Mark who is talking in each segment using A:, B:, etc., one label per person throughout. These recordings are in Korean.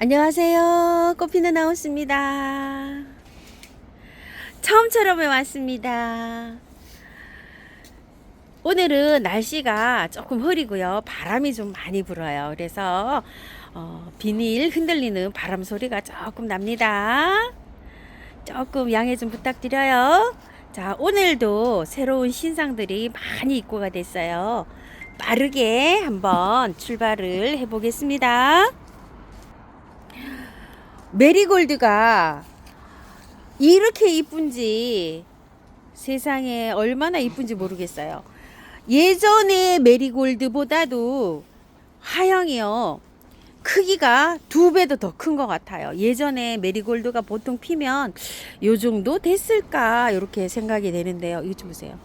A: 안녕하세요. 꽃피는 하우스입니다. 처음처럼에 왔습니다. 오늘은 날씨가 조금 흐리고요. 바람이 좀 많이 불어요. 그래서 비닐 흔들리는 바람 소리가 조금 납니다. 조금 양해 좀 부탁드려요. 자, 오늘도 새로운 신상들이 많이 입고가 됐어요. 빠르게 한번 출발을 해보겠습니다. 메리골드가 이렇게 이쁜지 세상에 얼마나 이쁜지 모르겠어요. 예전에 메리골드보다도 화형이요, 크기가 2배도 더 큰 것 같아요. 예전에 메리골드가 보통 피면 요 정도 됐을까 이렇게 생각이 되는데요. 이거 좀 보세요.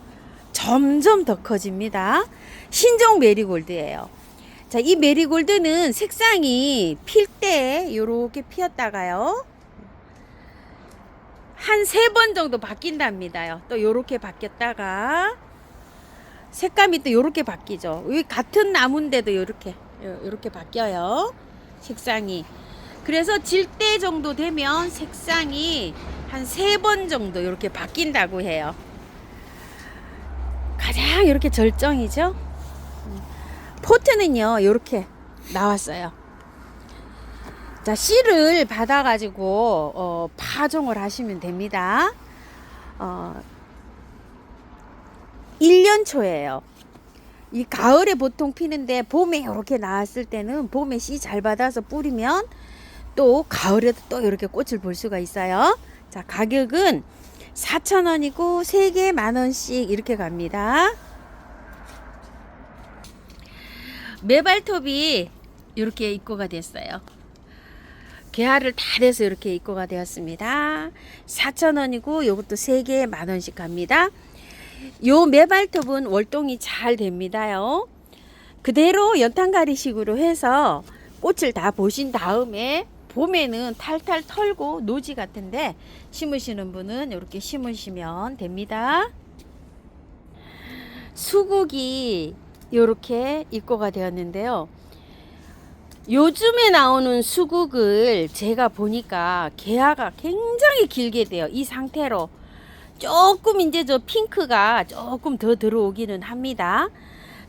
A: 점점 더 커집니다. 신종 메리골드예요. 자, 이 메리골드는 색상이 필 때 요렇게 피었다가요, 한 3번 정도 바뀐답니다요. 또 요렇게 바뀌었다가 색감이 또 요렇게 바뀌죠. 같은 나무인데도 요렇게 바뀌어요, 색상이. 그래서 질 때 정도 되면 색상이 한 3번 정도 요렇게 바뀐다고 해요. 가장 이렇게 절정이죠. 포트는요 요렇게 나왔어요. 자, 씨를 받아 가지고 파종을 하시면 됩니다. 1년 초예요. 이 가을에 보통 피는데 봄에 이렇게 나왔을 때는 봄에 씨 잘 받아서 뿌리면 또 가을에도 또 이렇게 꽃을 볼 수가 있어요. 자, 가격은 4,000원이고 3개 10,000원씩 이렇게 갑니다. 매발톱이 이렇게 입고가 됐어요. 개화를 다 돼서 이렇게 입고가 되었습니다. 4,000원이고 이것도 3개에 10,000원씩 갑니다. 요 매발톱은 월동이 잘 됩니다요. 그대로 연탄가리식으로 해서 꽃을 다 보신 다음에 봄에는 탈탈 털고 노지 같은데 심으시는 분은 이렇게 심으시면 됩니다. 수국이 이렇게 입고가 되었는데요. 요즘에 나오는 수국을 제가 보니까 개화가 굉장히 길게 돼요. 이 상태로 조금 이제 저 핑크가 조금 더 들어오기는 합니다.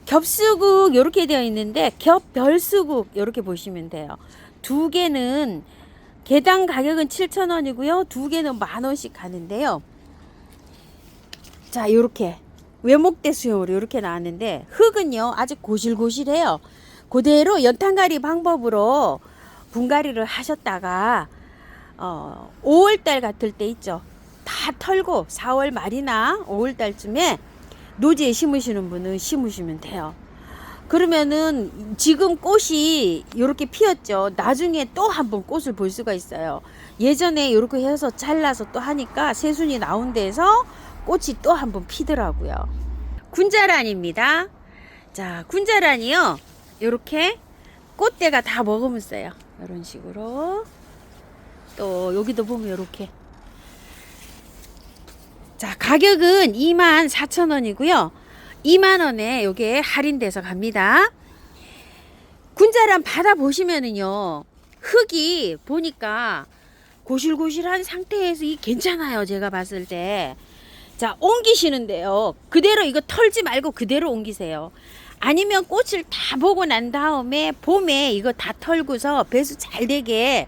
A: 겹수국 이렇게 되어 있는데 겹별수국 이렇게 보시면 돼요. 2개는 개당 가격은 7,000원이고요. 2개는 10,000원씩 가는데요. 자, 이렇게 외목대 수용으로 이렇게 나왔는데 흙은요 아주 고실고실해요. 그대로 연탄가리 방법으로 분갈이를 하셨다가 5월달 같을 때 있죠, 다 털고 4월 말이나 5월달쯤에 노지에 심으시는 분은 심으시면 돼요. 그러면은 지금 꽃이 이렇게 피었죠. 나중에 또 한번 꽃을 볼 수가 있어요. 예전에 이렇게 해서 잘라서 또 하니까 새순이 나온 데서 꽃이 또 한번 피더라고요. 군자란입니다. 자, 군자란이요 이렇게 꽃대가 다 먹으면서요, 이런 식으로. 또 여기도 보면 이렇게. 자, 가격은 24,000원이고요 20,000원에 요게 할인돼서 갑니다. 군자란 받아보시면은요 흙이 보니까 고실고실한 상태에서 이 괜찮아요, 제가 봤을 때. 자, 옮기시는데요 그대로 이거 털지 말고 그대로 옮기세요. 아니면 꽃을 다 보고 난 다음에 봄에 이거 다 털고서 배수 잘 되게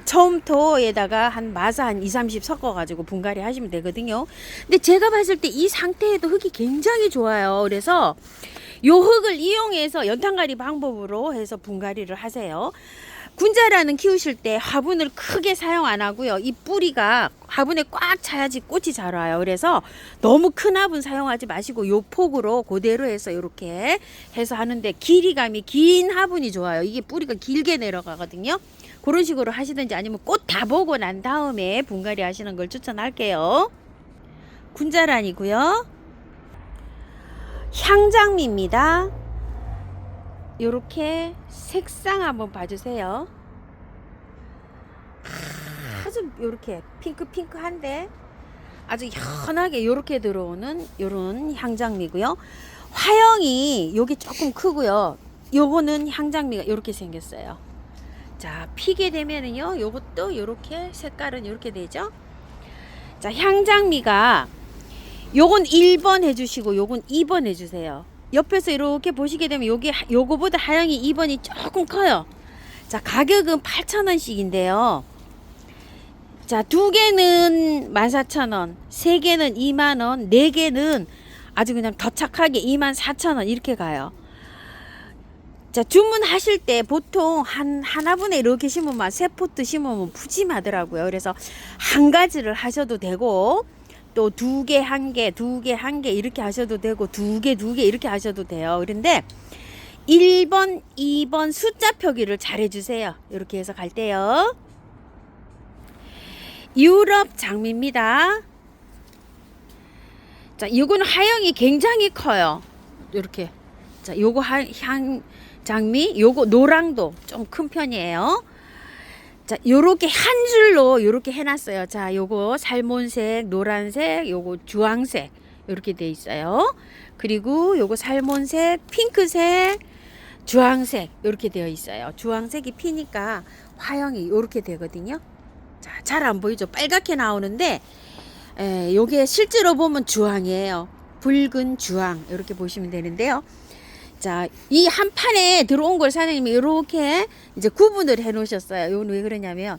A: 처음토에다가 한 마사 한 2, 30 섞어 가지고 분갈이 하시면 되거든요. 근데 제가 봤을 때 이 상태에도 흙이 굉장히 좋아요. 그래서 요 흙을 이용해서 연탄가리 방법으로 해서 분갈이를 하세요. 군자란은 키우실 때 화분을 크게 사용 안 하고요. 이 뿌리가 화분에 꽉 차야지 꽃이 잘 와요. 그래서 너무 큰 화분 사용하지 마시고 요 폭으로 그대로 해서 이렇게 해서 하는데 길이감이 긴 화분이 좋아요. 이게 뿌리가 길게 내려가거든요. 그런 식으로 하시든지 아니면 꽃 다 보고 난 다음에 분갈이 하시는 걸 추천할게요. 군자란이고요. 향장미입니다. 요렇게 색상 한번 봐주세요. 아주 요렇게 핑크핑크한데 아주 연하게 요렇게 들어오는 요런 향장미고요. 화형이 요게 조금 크고요. 요거는 향장미가 요렇게 생겼어요. 자, 피게 되면은요, 요것도 요렇게 색깔은 요렇게 되죠. 자, 향장미가 요건 1번 해주시고 요건 2번 해주세요. 옆에서 이렇게 보시게 되면 요거보다 하향이 2번이 조금 커요. 자, 가격은 8,000원씩인데요. 자, 2개는 14,000원, 3개는 2만원, 4개는 아주 그냥 더 착하게 24,000원 이렇게 가요. 자, 주문하실 때 보통 하나분에 이렇게 심으면 3포트 심으면 푸짐하더라고요. 그래서 한 가지를 하셔도 되고, 또 2개, 1개, 2개, 1개 이렇게 하셔도 되고, 2개, 2개 이렇게 하셔도 돼요. 그런데 1번, 2번 숫자 표기를 잘 해주세요. 이렇게 해서 갈 때요. 유럽 장미입니다. 자, 이거는 하영이 굉장히 커요. 이렇게. 자, 요거 장미, 요거 노랑도 좀 큰 편이에요. 자, 요렇게 한 줄로 요렇게 해놨어요. 자, 요거 살몬색, 노란색, 요거 주황색 요렇게 돼 있어요. 그리고 요거 살몬색, 핑크색, 주황색 요렇게 되어 있어요. 주황색이 피니까 화형이 요렇게 되거든요. 자, 잘 안 보이죠? 빨갛게 나오는데 요게 실제로 보면 주황이에요. 붉은 주황 이렇게 보시면 되는데요. 자, 이 한 판에 들어온 걸 사장님이 이렇게 이제 구분을 해 놓으셨어요. 이건 왜 그러냐면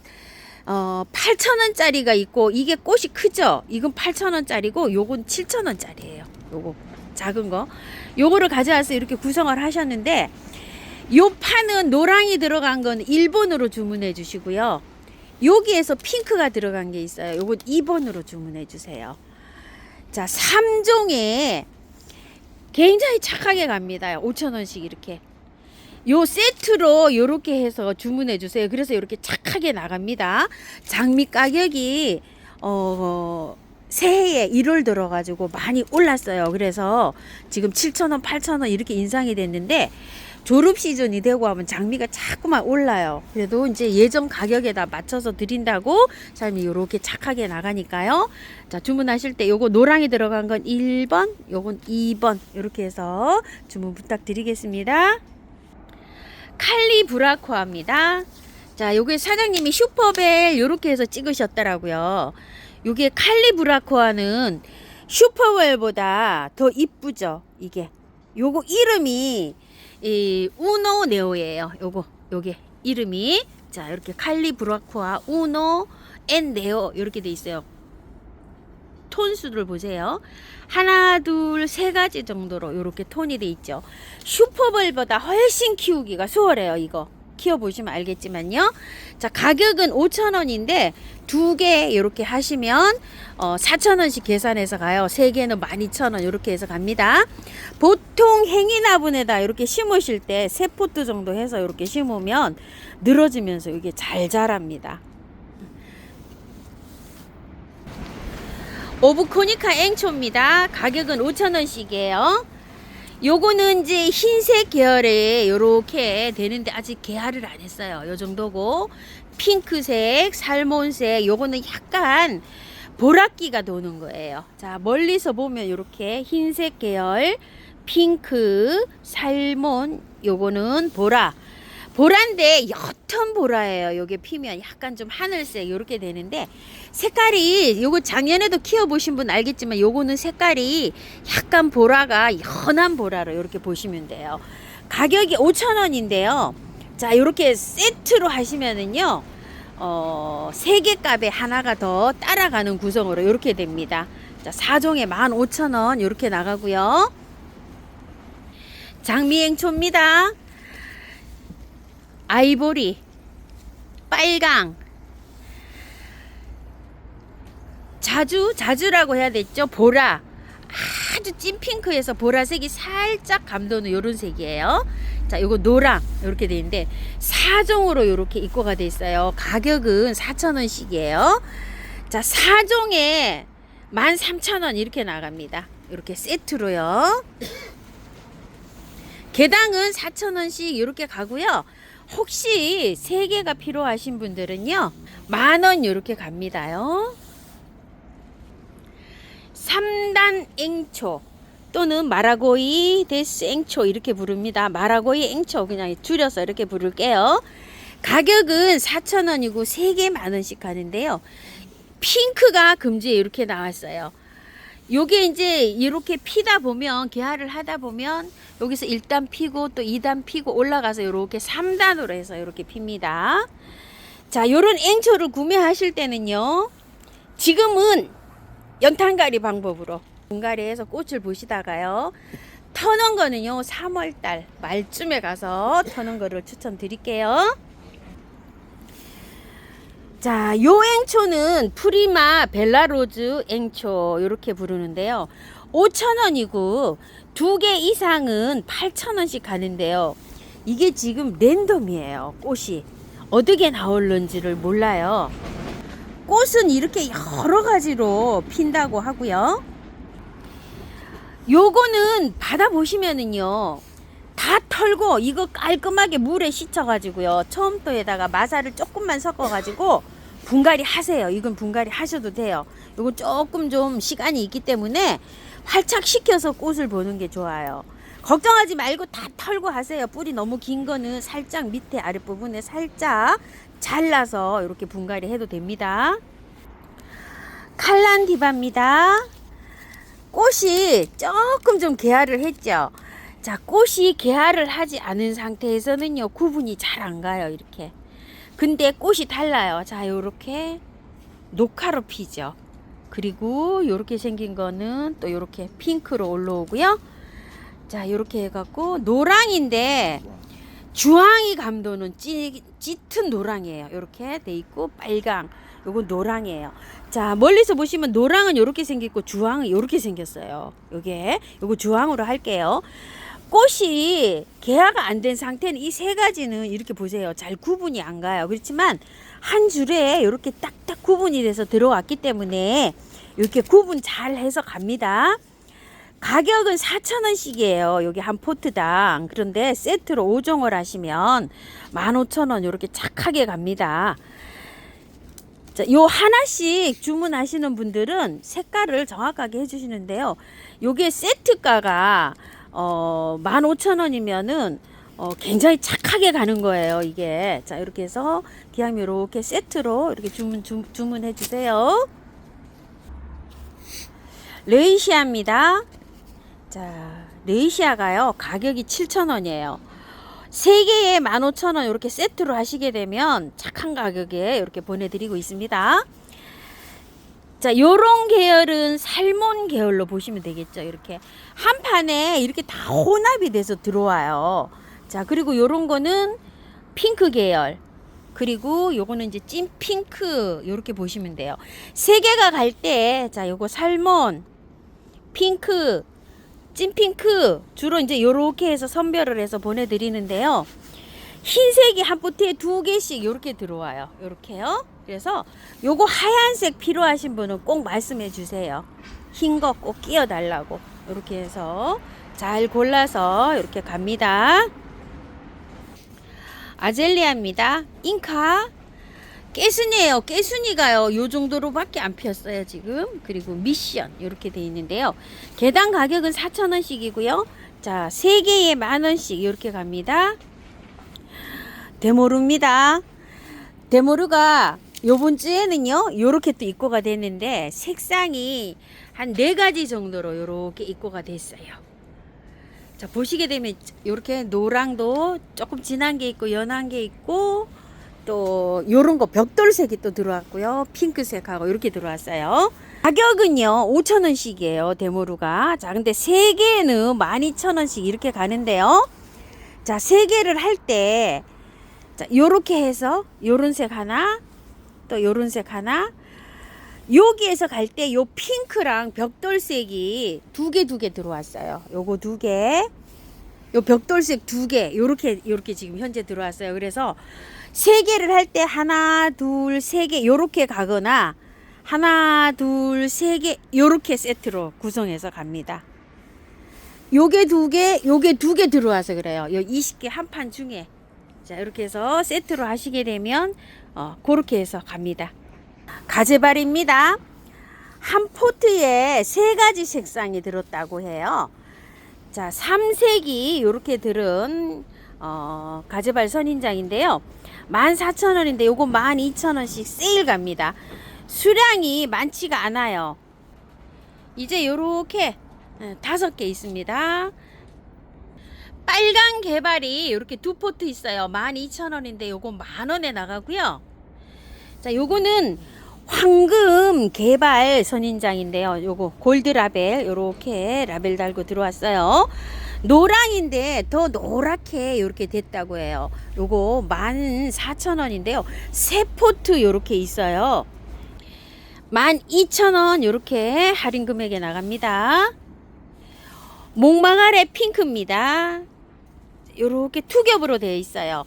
A: 8,000원짜리가 있고, 이게 꽃이 크죠? 이건 8,000원짜리고 요건 7,000원짜리예요. 요거 작은 거 요거를 가져와서 이렇게 구성을 하셨는데, 요 판은 노랑이 들어간 건 1번으로 주문해 주시고요. 여기에서 핑크가 들어간 게 있어요. 요건 2번으로 주문해 주세요. 자, 3종에 굉장히 착하게 갑니다. 5,000원씩 이렇게. 요 세트로 요렇게 해서 주문해 주세요. 그래서 이렇게 착하게 나갑니다. 장미 가격이 새해에 1월 들어가지고 많이 올랐어요. 그래서 지금 7,000원, 8,000원 이렇게 인상이 됐는데, 졸업 시즌이 되고 하면 장미가 자꾸만 올라요. 그래도 이제 예전 가격에다 맞춰서 드린다고 사람이 요렇게 착하게 나가니까요. 자, 주문하실 때 요거 노랑이 들어간 건 1번, 요건 2번 요렇게 해서 주문 부탁드리겠습니다. 칼리브라코아입니다. 자, 요게 사장님이 슈퍼벨 요렇게 해서 찍으셨더라고요. 요게 칼리브라코아는 슈퍼벨보다 더 이쁘죠. 이게 요거 이름이 이 우노 네오예요. 요게 이름이, 자, 이렇게 칼리브라코아 우노 앤 네오 이렇게 돼 있어요. 톤수를 보세요. 하나, 둘, 세 가지 정도로 이렇게 톤이 돼 있죠. 슈퍼볼보다 훨씬 키우기가 수월해요. 이거 키워보시면 알겠지만요. 자, 가격은 5,000원인데 2개 이렇게 하시면 4,000원씩 계산해서 가요. 3개는 12,000원 이렇게 해서 갑니다. 보통 행이나분에다 이렇게 심으실 때 3포트 정도 해서 이렇게 심으면 늘어지면서 이게 잘 자랍니다. 오브코니카 앵초입니다. 가격은 5,000원씩이에요. 요거는 이제 흰색 계열에 요렇게 되는데 아직 개화를 안 했어요. 요 정도고, 핑크색, 살몬색, 요거는 약간 보랏기가 도는 거예요. 자, 멀리서 보면 요렇게 흰색 계열, 핑크, 살몬, 요거는 보라인데 옅은 보라예요. 요게 피면 약간 좀 하늘색 요렇게 되는데, 색깔이 요거 작년에도 키워보신 분 알겠지만 요거는 색깔이 약간 보라가 연한 보라로 요렇게 보시면 돼요. 가격이 5,000원인데요. 자, 요렇게 세트로 하시면은요 3개 값에 하나가 더 따라가는 구성으로 요렇게 됩니다. 자, 4종에 15,000원 요렇게 나가고요. 장미행초입니다. 아이보리, 빨강, 자주라고 해야 됐죠. 보라, 아주 찐핑크에서 보라색이 살짝 감도는 요런 색이에요. 자, 요거 노랑 이렇게 돼 있는데 4종으로 이렇게 입고가 돼 있어요. 가격은 4,000원씩이에요. 자, 4종에 13,000원 이렇게 나갑니다. 이렇게 세트로요. 개당은 4,000원씩 이렇게 가고요. 혹시 3개가 필요하신 분들은요 10,000원 이렇게 갑니다요. 3단 앵초 또는 마라고이 데스 앵초 이렇게 부릅니다. 마라고이 앵초 그냥 줄여서 이렇게 부를게요. 가격은 4,000원이고 3개 만원씩 하는데요. 핑크가 금주에 이렇게 나왔어요. 요게 이제 이렇게 피다 보면, 개화를 하다 보면 여기서 1단 피고 또 2단 피고 올라가서 이렇게 3단으로 해서 이렇게 핍니다. 자, 요런 앵초를 구매하실 때는요, 지금은 연탄가리 방법으로 분갈이해서 꽃을 보시다가요, 터는 거는요 3월달 말쯤에 가서 터는 거를 추천드릴게요. 자, 요 앵초는 프리마 벨라로즈 앵초 이렇게 부르는데요, 5,000원이고 2개 이상은 8,000원씩 가는데요, 이게 지금 랜덤이에요. 꽃이 어떻게 나올는지를 몰라요. 꽃은 이렇게 여러 가지로 핀다고 하고요. 요거는 받아보시면은요, 다 털고 이거 깔끔하게 물에 씻어가지고요, 처음부터에다가 마사를 조금만 섞어가지고 분갈이 하세요. 이건 분갈이 하셔도 돼요. 요거 조금 좀 시간이 있기 때문에 활착 시켜서 꽃을 보는 게 좋아요. 걱정하지 말고 다 털고 하세요. 뿌리 너무 긴 거는 살짝 밑에 아랫부분에 살짝 잘라서 이렇게 분갈이 해도 됩니다. 칼란디바입니다. 꽃이 조금 좀 개화를 했죠. 자, 꽃이 개화를 하지 않은 상태에서는요, 구분이 잘 안 가요. 이렇게. 근데 꽃이 달라요. 자, 요렇게 녹화로 피죠. 그리고 요렇게 생긴 거는 또 요렇게 핑크로 올라오고요. 자, 요렇게 해갖고 노랑인데 주황이 감도는 짙은 노랑이에요. 요렇게 돼 있고 빨강, 요건 노랑이에요. 자, 멀리서 보시면 노랑은 요렇게 생겼고 주황은 요렇게 생겼어요. 요거 주황으로 할게요. 꽃이 개화가 안 된 상태는 이 세 가지는 이렇게 보세요. 잘 구분이 안 가요. 그렇지만 한 줄에 이렇게 딱딱 구분이 돼서 들어왔기 때문에 이렇게 구분 잘 해서 갑니다. 가격은 4,000원씩이에요. 여기 한 포트당. 그런데 세트로 5종을 하시면 15,000원 이렇게 착하게 갑니다. 자, 요 하나씩 주문하시는 분들은 색깔을 정확하게 해주시는데요, 요게 세트가가 15,000원이면은 굉장히 착하게 가는 거예요, 이게. 자, 이렇게 해서 그냥 이렇게 세트로 이렇게 주문해 주세요. 레이시아입니다. 자, 레이시아가요, 가격이 7,000원이에요. 3개에 15,000원 이렇게 세트로 하시게 되면 착한 가격에 이렇게 보내드리고 있습니다. 자, 요런 계열은 살몬 계열로 보시면 되겠죠. 이렇게 한 판에 이렇게 다 혼합이 돼서 들어와요. 자, 그리고 요런 거는 핑크 계열, 그리고 요거는 이제 찐 핑크, 요렇게 보시면 돼요. 3개가 갈 때, 자, 요거 살몬, 핑크, 찐핑크, 주로 이제 요렇게 해서 선별을 해서 보내드리는데요, 흰색이 한 포트에 2개씩 요렇게 들어와요. 요렇게요. 그래서 요거 하얀색 필요하신 분은 꼭 말씀해 주세요. 흰 거 꼭 끼워 달라고. 요렇게 해서 잘 골라서 이렇게 갑니다. 아젤리아입니다. 잉카 깨순이에요. 깨순이가요, 요 정도로밖에 안 피었어요 지금. 그리고 미션 이렇게 돼 있는데요, 개당 가격은 4,000원씩이고요 자, 3개에 10,000원씩 이렇게 갑니다. 데모루입니다. 데모루가 요번 주에는요, 요렇게 또 입고가 됐는데 색상이 한 4가지 정도로 요렇게 입고가 됐어요. 자, 보시게 되면 요렇게 노랑도 조금 진한 게 있고 연한 게 있고, 또 요런 거 벽돌색이 또 들어왔고요, 핑크색하고 이렇게 들어왔어요. 가격은요 5,000원씩이에요 데모루가. 자, 근데 3개는 12,000원씩 이렇게 가는데요, 자, 3개를 할 때, 자, 요렇게 해서 요런 색 하나, 또 요런 색 하나, 여기에서 갈 때 요 핑크랑 벽돌색이 2개 들어왔어요. 요거 2개, 요 벽돌색 2개, 요렇게 지금 현재 들어왔어요. 그래서 3개를 할 때 하나, 둘, 3개 요렇게 가거나 하나, 둘, 3개 요렇게 세트로 구성해서 갑니다. 요게 2개, 요게 2개 들어와서 그래요. 요 20개 한 판 중에. 자, 이렇게 해서 세트로 하시게 되면 그렇게 해서 갑니다. 가제발입니다. 한 포트에 3가지 색상이 들었다고 해요. 자, 3색이 이렇게 들은 가재발 선인장인데요. 14,000원인데 요거 12,000원씩 세일 갑니다. 수량이 많지가 않아요. 이제 요렇게 5개 있습니다. 빨간 개발이 이렇게 2포트 있어요. 12,000원인데 요거 만원에 나가고요. 자, 요거는 황금 개발 선인장인데요. 요거 골드 라벨 요렇게 라벨 달고 들어왔어요. 노랑인데 더 노랗게 이렇게 됐다고 해요. 요거 14,000원인데요. 3포트 요렇게 있어요. 12,000원 요렇게 할인 금액에 나갑니다. 목망아래 핑크입니다. 요렇게 투겹으로 되어 있어요.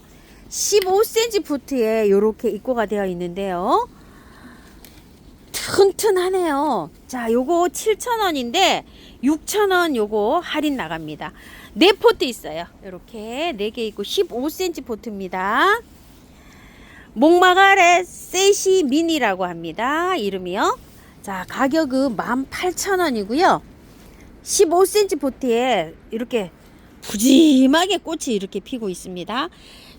A: 15cm 푸트에 요렇게 입고가 되어 있는데요. 튼튼하네요. 자, 요거 7,000원인데 6,000원 요거 할인 나갑니다. 4포트 있어요. 요렇게 4개 있고 15cm 포트입니다. 목마가레 세시 미니라고 합니다. 이름이요. 자, 가격은 18,000원이고요. 15cm 포트에 이렇게 푸짐하게 꽃이 이렇게 피고 있습니다.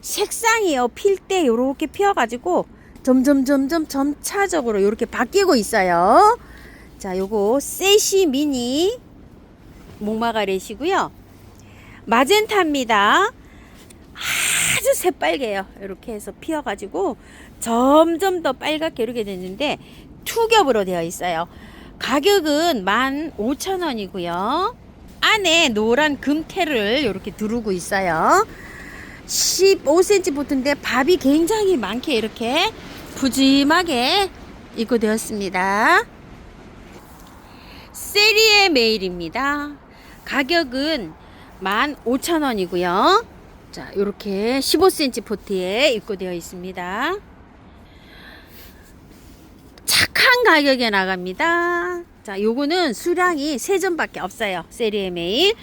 A: 색상이요. 필 때 요렇게 피어가지고 점점 점차적으로 이렇게 바뀌고 있어요. 자, 요거 세시 미니 목마가렛이고요. 마젠타입니다. 아주 새빨개요. 이렇게 해서 피어가지고 점점 더 빨갛게 이렇게 됐는데 투겹으로 되어 있어요. 가격은 15,000원이고요. 안에 노란 금테를 이렇게 두르고 있어요. 15cm 붙은데 밥이 굉장히 많게 이렇게 푸짐하게 입고 되었습니다. 세리의 메일입니다. 가격은 15,000원이고요. 자, 이렇게 15cm 포트에 입고되어 있습니다. 착한 가격에 나갑니다. 자, 요거는 수량이 3점밖에 없어요. 세리의 메일.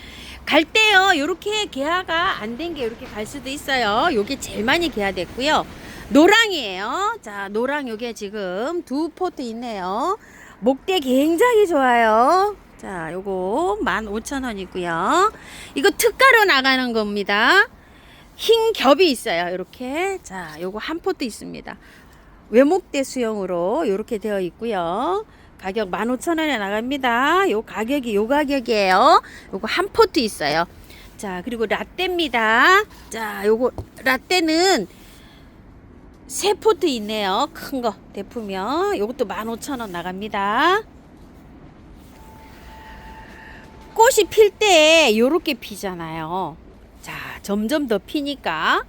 A: 갈 때요, 요렇게 개화가 안 된 게 이렇게 갈 수도 있어요. 요게 제일 많이 개화됐고요. 노랑이에요. 자, 노랑 요게 지금 2포트 있네요. 목대 굉장히 좋아요. 자, 요거 15,000원이고요. 이거 특가로 나가는 겁니다. 흰 겹이 있어요. 이렇게. 자, 요거 한 포트 있습니다. 외목대 수영으로 이렇게 되어 있고요. 가격 15,000원에 나갑니다. 요 가격이 요 가격이에요. 요거 한 포트 있어요. 자, 그리고 라떼입니다. 자, 요거 라떼는 3포트 있네요. 큰 거 대품이요. 요것도 15,000원 나갑니다. 꽃이 필 때 요렇게 피잖아요. 자, 점점 더 피니까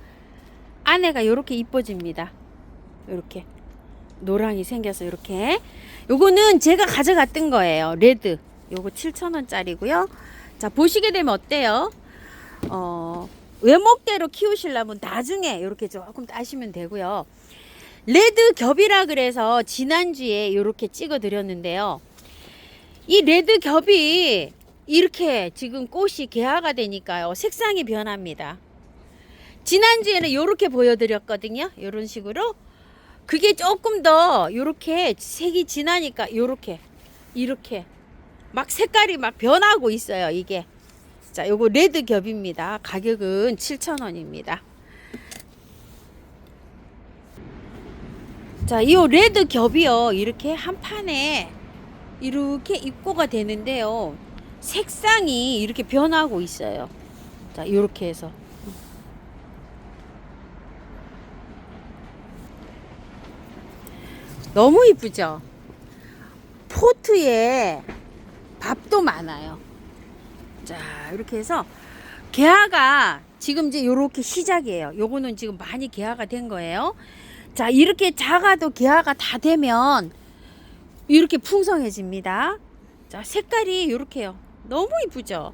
A: 안에가 요렇게 이뻐집니다. 요렇게 노랑이 생겨서 이렇게. 요거는 제가 가져갔던 거예요. 레드. 요거 7,000원짜리고요. 자, 보시게 되면 어때요? 외목대로 키우시려면 나중에 이렇게 조금 따시면 되고요. 레드 겹이라 그래서 지난주에 이렇게 찍어 드렸는데요. 이 레드 겹이 이렇게 지금 꽃이 개화가 되니까요. 색상이 변합니다. 지난주에는 이렇게 보여드렸거든요. 이런 식으로. 그게 조금 더 이렇게 색이 진하니까 이렇게 막 색깔이 막 변하고 있어요. 이게. 자, 요거 레드 겹입니다. 가격은 7,000원입니다. 자, 이 레드 겹이요. 이렇게 한 판에 이렇게 입고가 되는데요. 색상이 이렇게 변하고 있어요. 자, 이렇게 해서. 너무 이쁘죠? 포트에 밥도 많아요. 자, 이렇게 해서 개화가 지금 이제 요렇게 시작이에요. 요거는 지금 많이 개화가 된 거예요. 자, 이렇게 작아도 개화가 다 되면 이렇게 풍성해집니다. 자, 색깔이 요렇게요. 너무 이쁘죠?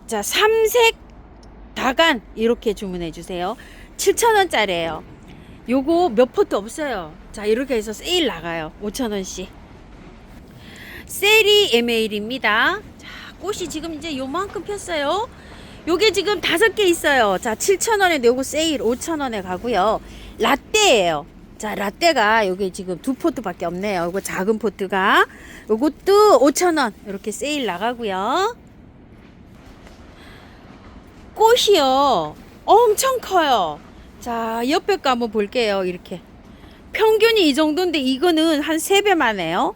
A: 자, 삼색 다간 이렇게 주문해 주세요. 7,000원짜리예요. 요거 몇 포트 없어요. 자, 이렇게 해서 세일 나가요. 5,000원씩. 세리 에메일입니다. 자, 꽃이 지금 이제 요만큼 폈어요. 요게 지금 5개 있어요. 자, 7,000원인데 요거 세일 5,000원에 가고요. 라떼예요. 자, 라떼가 요게 지금 2포트 밖에 없네요. 요거 작은 포트가. 요것도 5,000원 이렇게 세일 나가고요. 꽃이요 엄청 커요. 자, 옆에 거 한번 볼게요. 이렇게 평균이 이 정도인데 이거는 한 3배만 해요.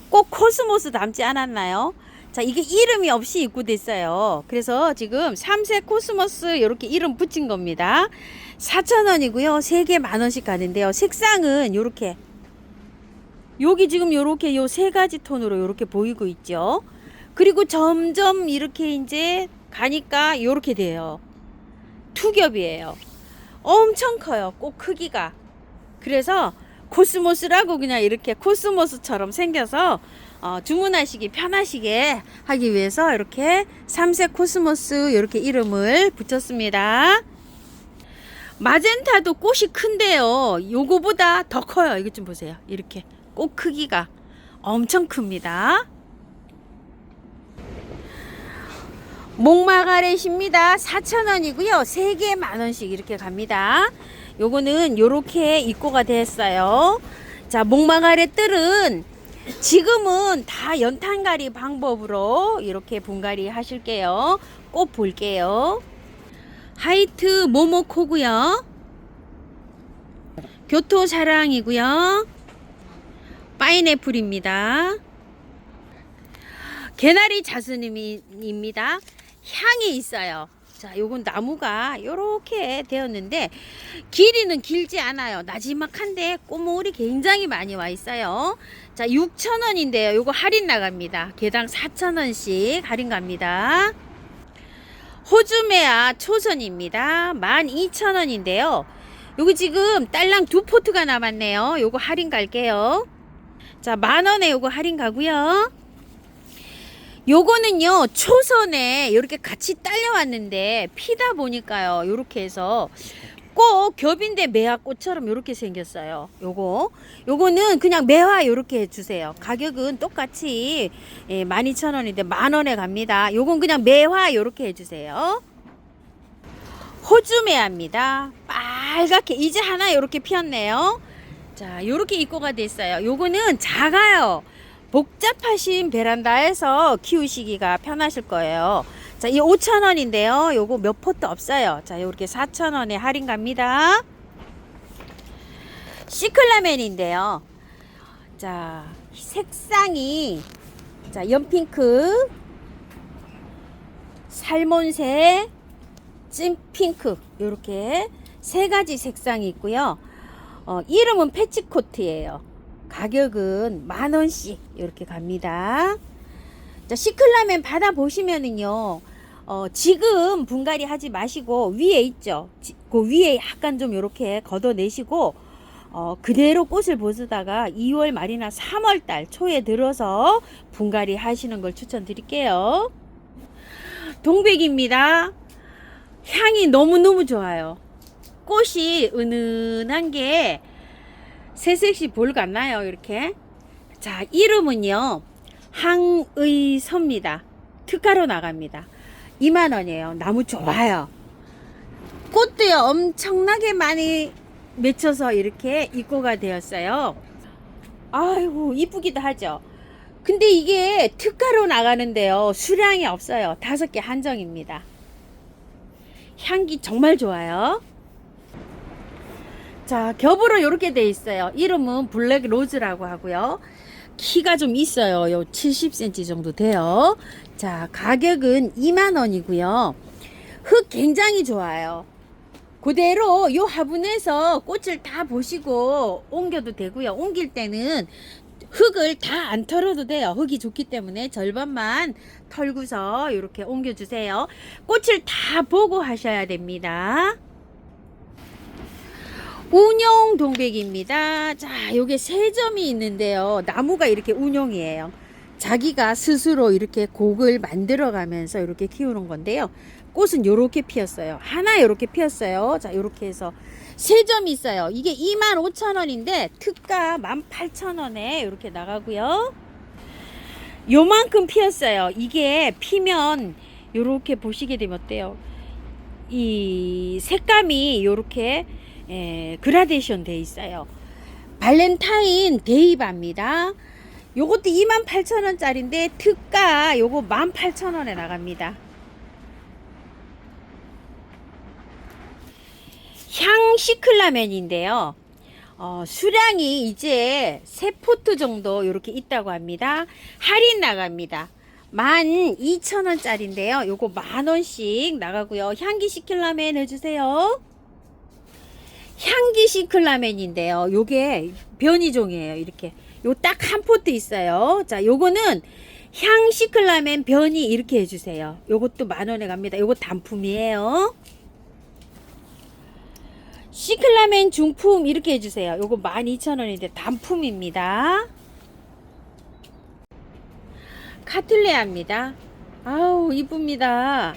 A: 꼭 코스모스 닮지 않았나요? 자, 이게 이름이 없이 입고됐어요. 그래서 지금 3색 코스모스 이렇게 이름 붙인 겁니다. 4,000원이고요. 3개 만원씩 가는데요. 색상은 요렇게, 여기 지금 요렇게 요 3가지 톤으로 요렇게 보이고 있죠. 그리고 점점 이렇게 이제 가니까 요렇게 돼요. 투겹이에요. 엄청 커요. 꽃 크기가. 그래서 코스모스라고 그냥 이렇게 코스모스처럼 생겨서 주문하시기 편하시게 하기 위해서 이렇게 3색 코스모스 이렇게 이름을 붙였습니다. 마젠타도 꽃이 큰데요. 요거보다 더 커요. 이것 좀 보세요. 이렇게 꽃 크기가 엄청 큽니다. 목마가렛입니다. 4,000원이고요. 3개 만원씩 이렇게 갑니다. 요거는 요렇게 입고가 됐어요. 자, 목마가렛 뜰은 지금은 다 연탄가리 방법으로 이렇게 분갈이 하실게요. 꽃 볼게요. 하이트 모모코고요. 교토사랑이고요. 파인애플입니다. 개나리 자스민입니다. 향이 있어요. 자, 요건 나무가 요렇게 되었는데 길이는 길지 않아요. 나지막한데 꽃물이 굉장히 많이 와 있어요. 자, 6,000원인데요. 요거 할인 나갑니다. 개당 4,000원씩 할인 갑니다. 호주메아 초선입니다. 12,000원인데요. 요거 지금 딸랑 2포트가 남았네요. 요거 할인 갈게요. 자, 만원에 요거 할인 가고요. 요거는요 초선에 이렇게 같이 딸려왔는데 피다 보니까요 요렇게 해서 꼭 겹인데 매화꽃처럼 요렇게 생겼어요. 요거는 그냥 매화 요렇게 해주세요. 가격은 똑같이 12,000원인데 만원에 갑니다. 요건 그냥 매화 요렇게 해주세요. 호주매화입니다. 빨갛게 이제 하나 요렇게 피었네요. 자, 요렇게 입고가 됐어요. 요거는 작아요. 복잡하신 베란다에서 키우시기가 편하실 거예요. 자, 이 5,000원인데요. 요거 몇 포트 없어요. 자, 요렇게 4,000원에 할인 갑니다. 시클라멘인데요. 자, 색상이 자, 연핑크, 살몬색, 찐핑크 요렇게 3가지 색상이 있고요. 이름은 패치코트예요. 가격은 만원씩 이렇게 갑니다. 자, 시클라멘 받아보시면은요, 지금 분갈이 하지 마시고 위에 있죠. 그 위에 약간 좀 이렇게 걷어내시고 그대로 꽃을 보시다가 2월 말이나 3월 달 초에 들어서 분갈이 하시는 걸 추천드릴게요. 동백입니다. 향이 너무너무 좋아요. 꽃이 은은한 게 새색시 볼 같나요? 이렇게. 자, 이름은요 항의서입니다. 특가로 나갑니다. 2만원이에요. 나무 좋아요. 꽃도요 엄청나게 많이 맺혀서 이렇게 입고가 되었어요. 아이고 이쁘기도 하죠. 근데 이게 특가로 나가는데요 수량이 없어요. 5개 한정입니다. 향기 정말 좋아요. 자, 겹으로 이렇게 돼 있어요. 이름은 블랙 로즈라고 하고요. 키가 좀 있어요. 요 70cm 정도 돼요. 자, 가격은 2만원이고요. 흙 굉장히 좋아요. 그대로 요 화분에서 꽃을 다 보시고 옮겨도 되고요. 옮길 때는 흙을 다 안 털어도 돼요. 흙이 좋기 때문에 절반만 털고서 이렇게 옮겨주세요. 꽃을 다 보고 하셔야 됩니다. 운용 동백입니다. 자, 요게 3점이 있는데요. 나무가 이렇게 운용이에요. 자기가 스스로 이렇게 곡을 만들어 가면서 이렇게 키우는 건데요. 꽃은 요렇게 피었어요. 하나 요렇게 피었어요. 자, 요렇게 해서 3점이 있어요. 이게 25,000원인데 특가 18,000원에 이렇게 나가고요. 요만큼 피었어요. 이게 피면 요렇게 보시게 되면 어때요? 이 색감이 요렇게 그라데이션 돼 있어요. 발렌타인 데이바입니다. 요것도 28,000원짜리인데 특가 요거 18,000원에 나갑니다. 시클라멘인데요. 수량이 이제 3포트 정도 이렇게 있다고 합니다. 할인 나갑니다. 12,000원짜리인데요. 요거 10,000원씩 나가고요. 향기 시클라멘 해주세요. 향기 시클라멘인데요. 요게 변이종이에요. 이렇게 요 딱 한 포트 있어요. 자, 요거는 향 시클라멘 변이 이렇게 해주세요. 요것도 10,000원에 갑니다. 요거 단품이에요. 시클라멘 중품 이렇게 해주세요. 요거 12,000원인데 단품입니다. 카틀레아입니다. 아우 이쁩니다.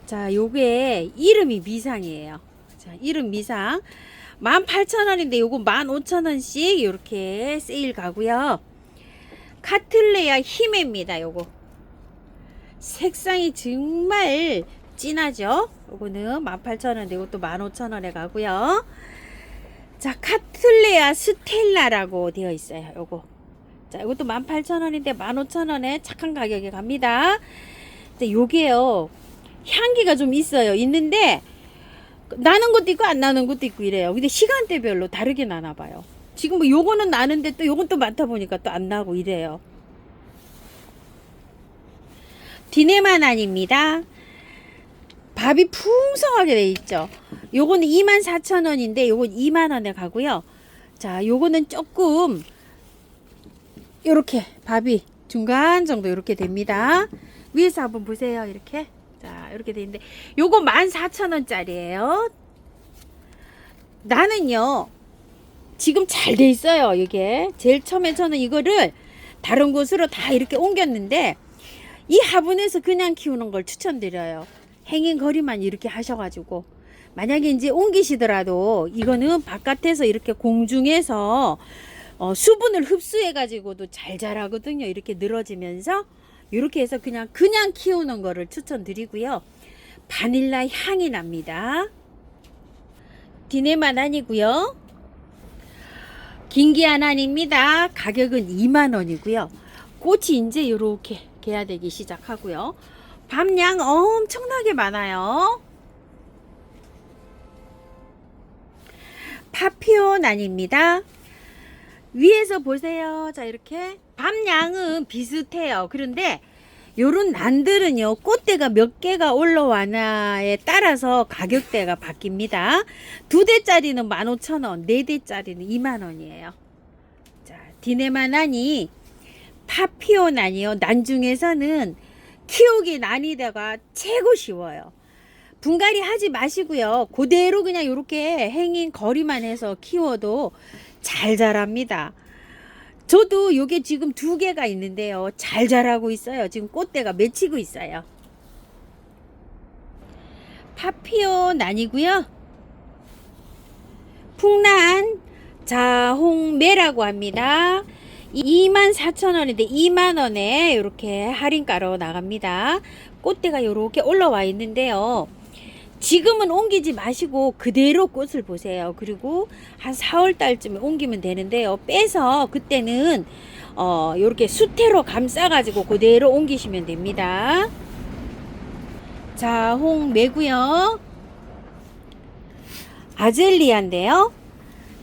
A: 자, 요게 이름이 미상이에요. 자, 이름 미상 18,000원인데 요거 15,000원씩 이렇게 세일 가고요. 카틀레아 히메입니다. 요거 색상이 정말 진하죠. 요거는 18,000원인데 이것도 15,000원에 가고요. 자, 카틀레아 스텔라라고 되어 있어요. 요거 자, 이것도 18,000원인데 15,000원에 착한 가격에 갑니다. 근데 요게요 향기가 좀 있는데 나는 것도 있고 안 나는 것도 있고 이래요. 근데 시간대별로 다르게 나나 봐요. 지금 뭐 요거는 나는데 또 요건 또 많다 보니까 또 안 나고 이래요. 디네마난입니다. 밥이 풍성하게 돼 있죠. 요거는 24,000원인데 요건 2만원에 가고요. 자, 요거는 조금 요렇게 밥이 중간 정도 이렇게 됩니다. 위에서 한번 보세요. 이렇게 자, 이렇게 돼 있는데 요거 14,000원짜리예요. 나는요 지금 잘 돼 있어요. 이게 제일 처음에 저는 이거를 다른 곳으로 다 이렇게 옮겼는데 이 화분에서 그냥 키우는 걸 추천드려요. 행인거리만 이렇게 하셔가지고 만약에 이제 옮기시더라도 이거는 바깥에서 이렇게 공중에서 수분을 흡수해 가지고도 잘 자라거든요. 이렇게 늘어지면서 이렇게 해서 그냥 키우는 거를 추천드리고요. 바닐라 향이 납니다. 디네마난이고요. 긴기아난입니다. 가격은 2만원이고요. 꽃이 이제 이렇게 개화되기 시작하고요. 밤양 엄청나게 많아요. 파피오난입니다. 위에서 보세요. 자, 이렇게 밤양은 비슷해요. 그런데 요런 난들은요 꽃대가 몇 개가 올라와나에 따라서 가격대가 바뀝니다. 2대짜리는 15,000원, 4대짜리는 2만원이에요 자, 디네마난이 파피오난이요 난 중에서는 키우기 난이도가 최고 쉬워요. 분갈이 하지 마시고요. 그대로 그냥 이렇게 행인 거리만 해서 키워도 잘 자랍니다. 저도 요게 지금 2개가 있는데요. 잘 자라고 있어요. 지금 꽃대가 맺히고 있어요. 파피오난이고요. 풍란 자홍매라고 합니다. 24,000원인데 2만원에 이렇게 할인가로 나갑니다. 꽃대가 이렇게 올라와 있는데요. 지금은 옮기지 마시고 그대로 꽃을 보세요. 그리고 한 4월 달쯤에 옮기면 되는데요. 빼서 그때는 이렇게 수태로 감싸 가지고 그대로 옮기시면 됩니다. 자, 홍매고요. 아젤리아인데요.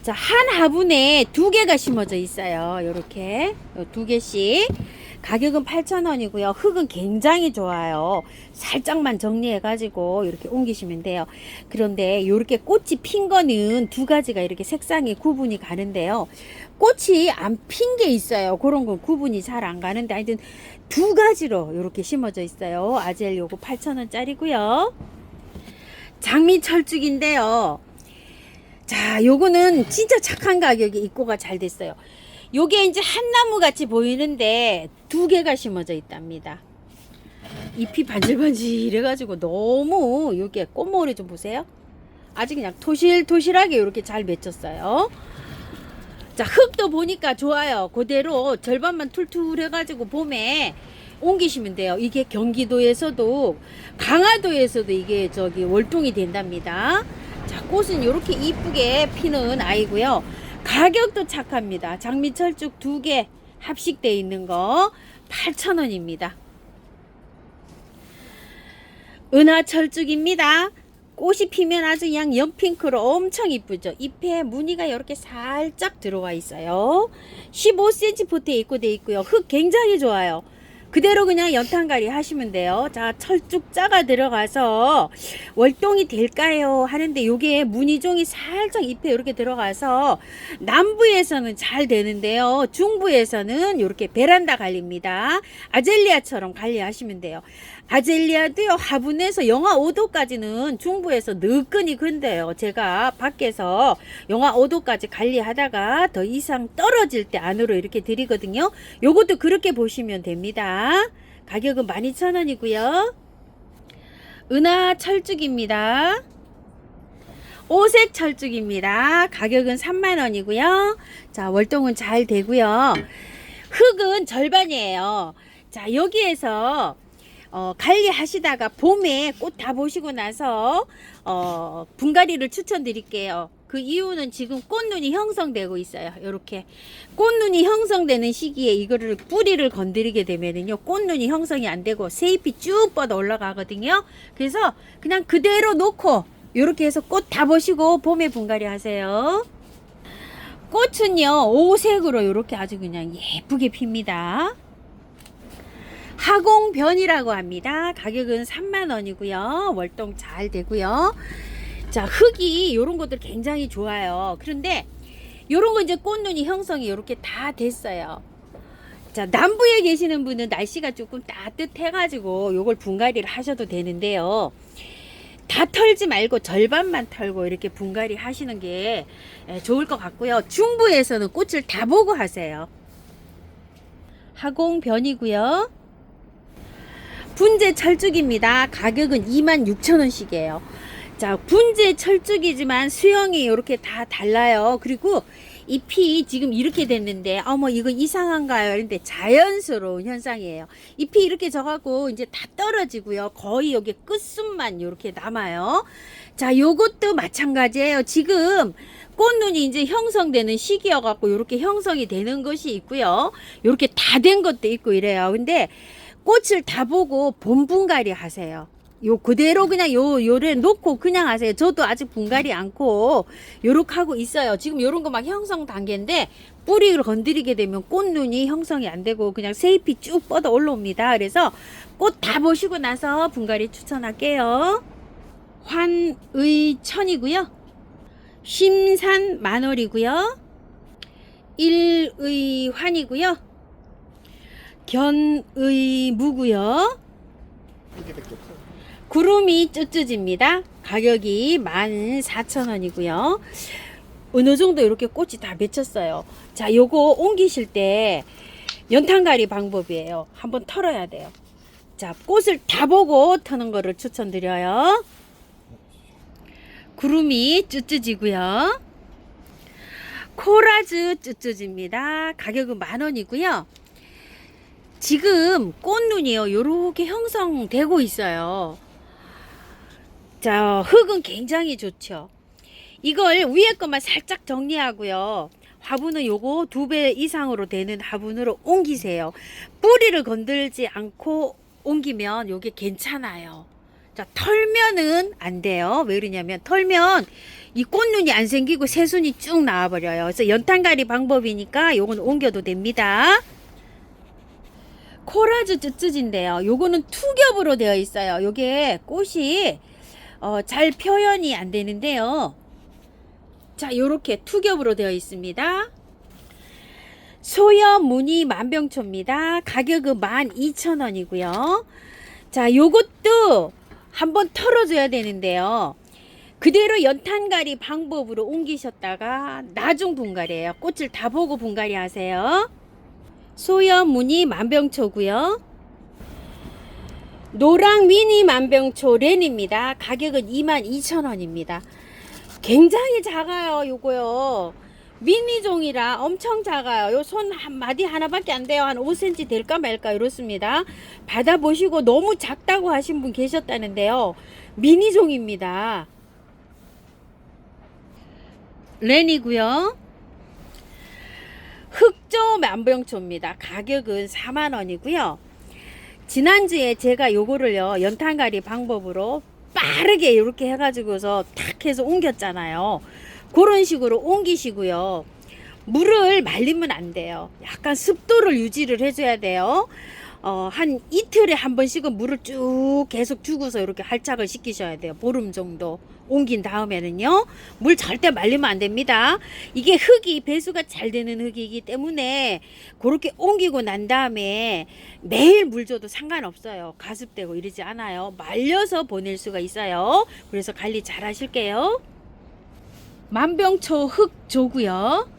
A: 자, 한 화분에 2개가 심어져 있어요. 이렇게 2개씩. 가격은 8,000원이고요. 흙은 굉장히 좋아요. 살짝만 정리해 가지고 이렇게 옮기시면 돼요. 그런데 이렇게 꽃이 핀 거는 2가지가 이렇게 색상이 구분이 가는데요. 꽃이 안 핀 게 있어요. 그런 건 구분이 잘 안 가는데 하여튼 2가지로 이렇게 심어져 있어요. 아젤 요거 8,000원짜리고요. 장미철쭉인데요. 자, 요거는 진짜 착한 가격에 입고가 잘 됐어요. 요게 이제 한 나무 같이 보이는데 2개가 심어져 있답니다. 잎이 반질반질 해가지고 너무 요게 꽃모래 좀 보세요. 아주 그냥 토실토실하게 이렇게 잘 맺혔어요. 자, 흙도 보니까 좋아요. 그대로 절반만 툴툴 해가지고 봄에 옮기시면 돼요. 이게 경기도에서도 강화도에서도 이게 월동이 된답니다. 자, 꽃은 이렇게 이쁘게 피는 아이고요. 가격도 착합니다. 장미철쭉 2개 합식되어 있는 거 8,000원입니다. 은하철쭉입니다. 꽃이 피면 아주 그냥 연핑크로 엄청 이쁘죠. 잎에 무늬가 이렇게 살짝 들어와 있어요. 15cm 포트에 입고돼 있고요. 흙 굉장히 좋아요. 그대로 그냥 연탄갈이 하시면 돼요. 자, 철쭉자가 들어가서 월동이 될까요? 하는데 요게 무늬종이 살짝 잎에 이렇게 들어가서 남부에서는 잘 되는데요. 중부에서는 이렇게 베란다 관리입니다. 아젤리아처럼 관리하시면 돼요. 아젤리아도요, 화분에서 영하 5도까지는 중부에서 느끈히 근데요. 제가 밖에서 영하 5도까지 관리하다가 더 이상 떨어질 때 안으로 이렇게 드리거든요. 요것도 그렇게 보시면 됩니다. 가격은 12,000원이고요. 은하 철쭉입니다. 오색 철쭉입니다. 가격은 30,000원이고요. 자, 월동은 잘 되고요. 흙은 절반이에요. 자, 여기에서 관리하시다가 봄에 꽃 다 보시고 나서 분갈이를 추천드릴게요. 그 이유는 지금 꽃눈이 형성되고 있어요. 이렇게 꽃눈이 형성되는 시기에 이거를 뿌리를 건드리게 되면은요, 꽃눈이 형성이 안 되고 새잎이 쭉 뻗어 올라가거든요. 그래서 그냥 그대로 놓고 이렇게 해서 꽃 다 보시고 봄에 분갈이 하세요. 꽃은요, 오색으로 이렇게 아주 그냥 예쁘게 핍니다. 하공변이라고 합니다. 가격은 30,000원이고요. 월동 잘 되고요. 자, 흙이 이런 것들 굉장히 좋아요. 그런데 이런 거 이제 꽃눈이 형성이 이렇게 다 됐어요. 자, 남부에 계시는 분은 날씨가 조금 따뜻해 가지고 요걸 분갈이를 하셔도 되는데요. 다 털지 말고 절반만 털고 이렇게 분갈이 하시는 게 좋을 것 같고요. 중부에서는 꽃을 다 보고 하세요. 하공변이고요. 분재 철쭉입니다. 가격은 26,000원씩이에요. 자, 분재 철쭉이지만 수영이 이렇게 다 달라요. 그리고 잎이 지금 이렇게 됐는데 어머 이거 이상한가요? 그런데 자연스러운 현상이에요. 잎이 이렇게 져가고 이제 다 떨어지고요. 거의 여기 끝순만 이렇게 남아요. 자, 요것도 마찬가지예요. 지금 꽃눈이 이제 형성되는 시기여갖고 이렇게 형성이 되는 것이 있고요. 이렇게 다 된 것도 있고 이래요. 근데 꽃을 다 보고 봄 분갈이 하세요. 요 그대로 그냥 요래 놓고 그냥 하세요. 저도 아직 분갈이 않고 요렇게 하고 있어요. 지금 요런 거 막 형성 단계인데 뿌리를 건드리게 되면 꽃눈이 형성이 안 되고 그냥 새잎이 쭉 뻗어 올라옵니다. 그래서 꽃 다 보시고 나서 분갈이 추천할게요. 환의천이고요. 심산 만월이고요. 일의환이고요. 견의무고요. 구름이 쯧쯧입니다. 가격이 14,000원이고요. 어느 정도 이렇게 꽃이 다 맺혔어요. 자, 요거 옮기실 때 연탄갈이 방법이에요. 한번 털어야 돼요. 자, 꽃을 다 보고 터는 거를 추천드려요. 구름이 쯧쯧이고요. 코라즈 쯧쯧입니다. 가격은 10,000원이고요. 지금 꽃눈이요, 요렇게 형성되고 있어요. 자, 흙은 굉장히 좋죠. 이걸 위에 것만 살짝 정리하고요. 화분은 요거 2배 이상으로 되는 화분으로 옮기세요. 뿌리를 건들지 않고 옮기면 요게 괜찮아요. 자, 털면은 안 돼요. 왜 그러냐면 털면 이 꽃눈이 안 생기고 새순이 쭉 나와버려요. 그래서 연탄갈이 방법이니까 요건 옮겨도 됩니다. 코라즈 쯧쯧인데요. 요거는 투겹으로 되어 있어요. 요게 꽃이 잘 표현이 안 되는데요. 자, 요렇게 투겹으로 되어 있습니다. 소염 무늬 만병초입니다. 가격은 12,000원이고요. 자, 요것도 한번 털어줘야 되는데요. 그대로 연탄갈이 방법으로 옮기셨다가 나중 분갈이에요. 꽃을 다 보고 분갈이 하세요. 소염 무늬 만병초고요. 노랑 미니 만병초 렌입니다. 가격은 22,000원입니다. 굉장히 작아요. 요거요. 미니종이라 엄청 작아요. 요 손 한 마디 하나밖에 안 돼요. 한 5cm 될까 말까 이렇습니다. 받아보시고 너무 작다고 하신 분 계셨다는데요. 미니종입니다. 렌이고요. 흑조 만병초입니다. 가격은 40,000원이고요. 지난주에 제가 요거를요 연탄갈이 방법으로 빠르게 이렇게 해가지고서 탁 해서 옮겼잖아요. 그런 식으로 옮기시고요. 물을 말리면 안 돼요. 약간 습도를 유지를 해줘야 돼요. 한 이틀에 한 번씩은 물을 쭉 계속 주고서 이렇게 활착을 시키셔야 돼요. 보름 정도 옮긴 다음에는요. 물 절대 말리면 안 됩니다. 이게 흙이 배수가 잘 되는 흙이기 때문에 그렇게 옮기고 난 다음에 매일 물 줘도 상관없어요. 가습되고 이러지 않아요. 말려서 보낼 수가 있어요. 그래서 관리 잘 하실게요. 만병초 흙조고요.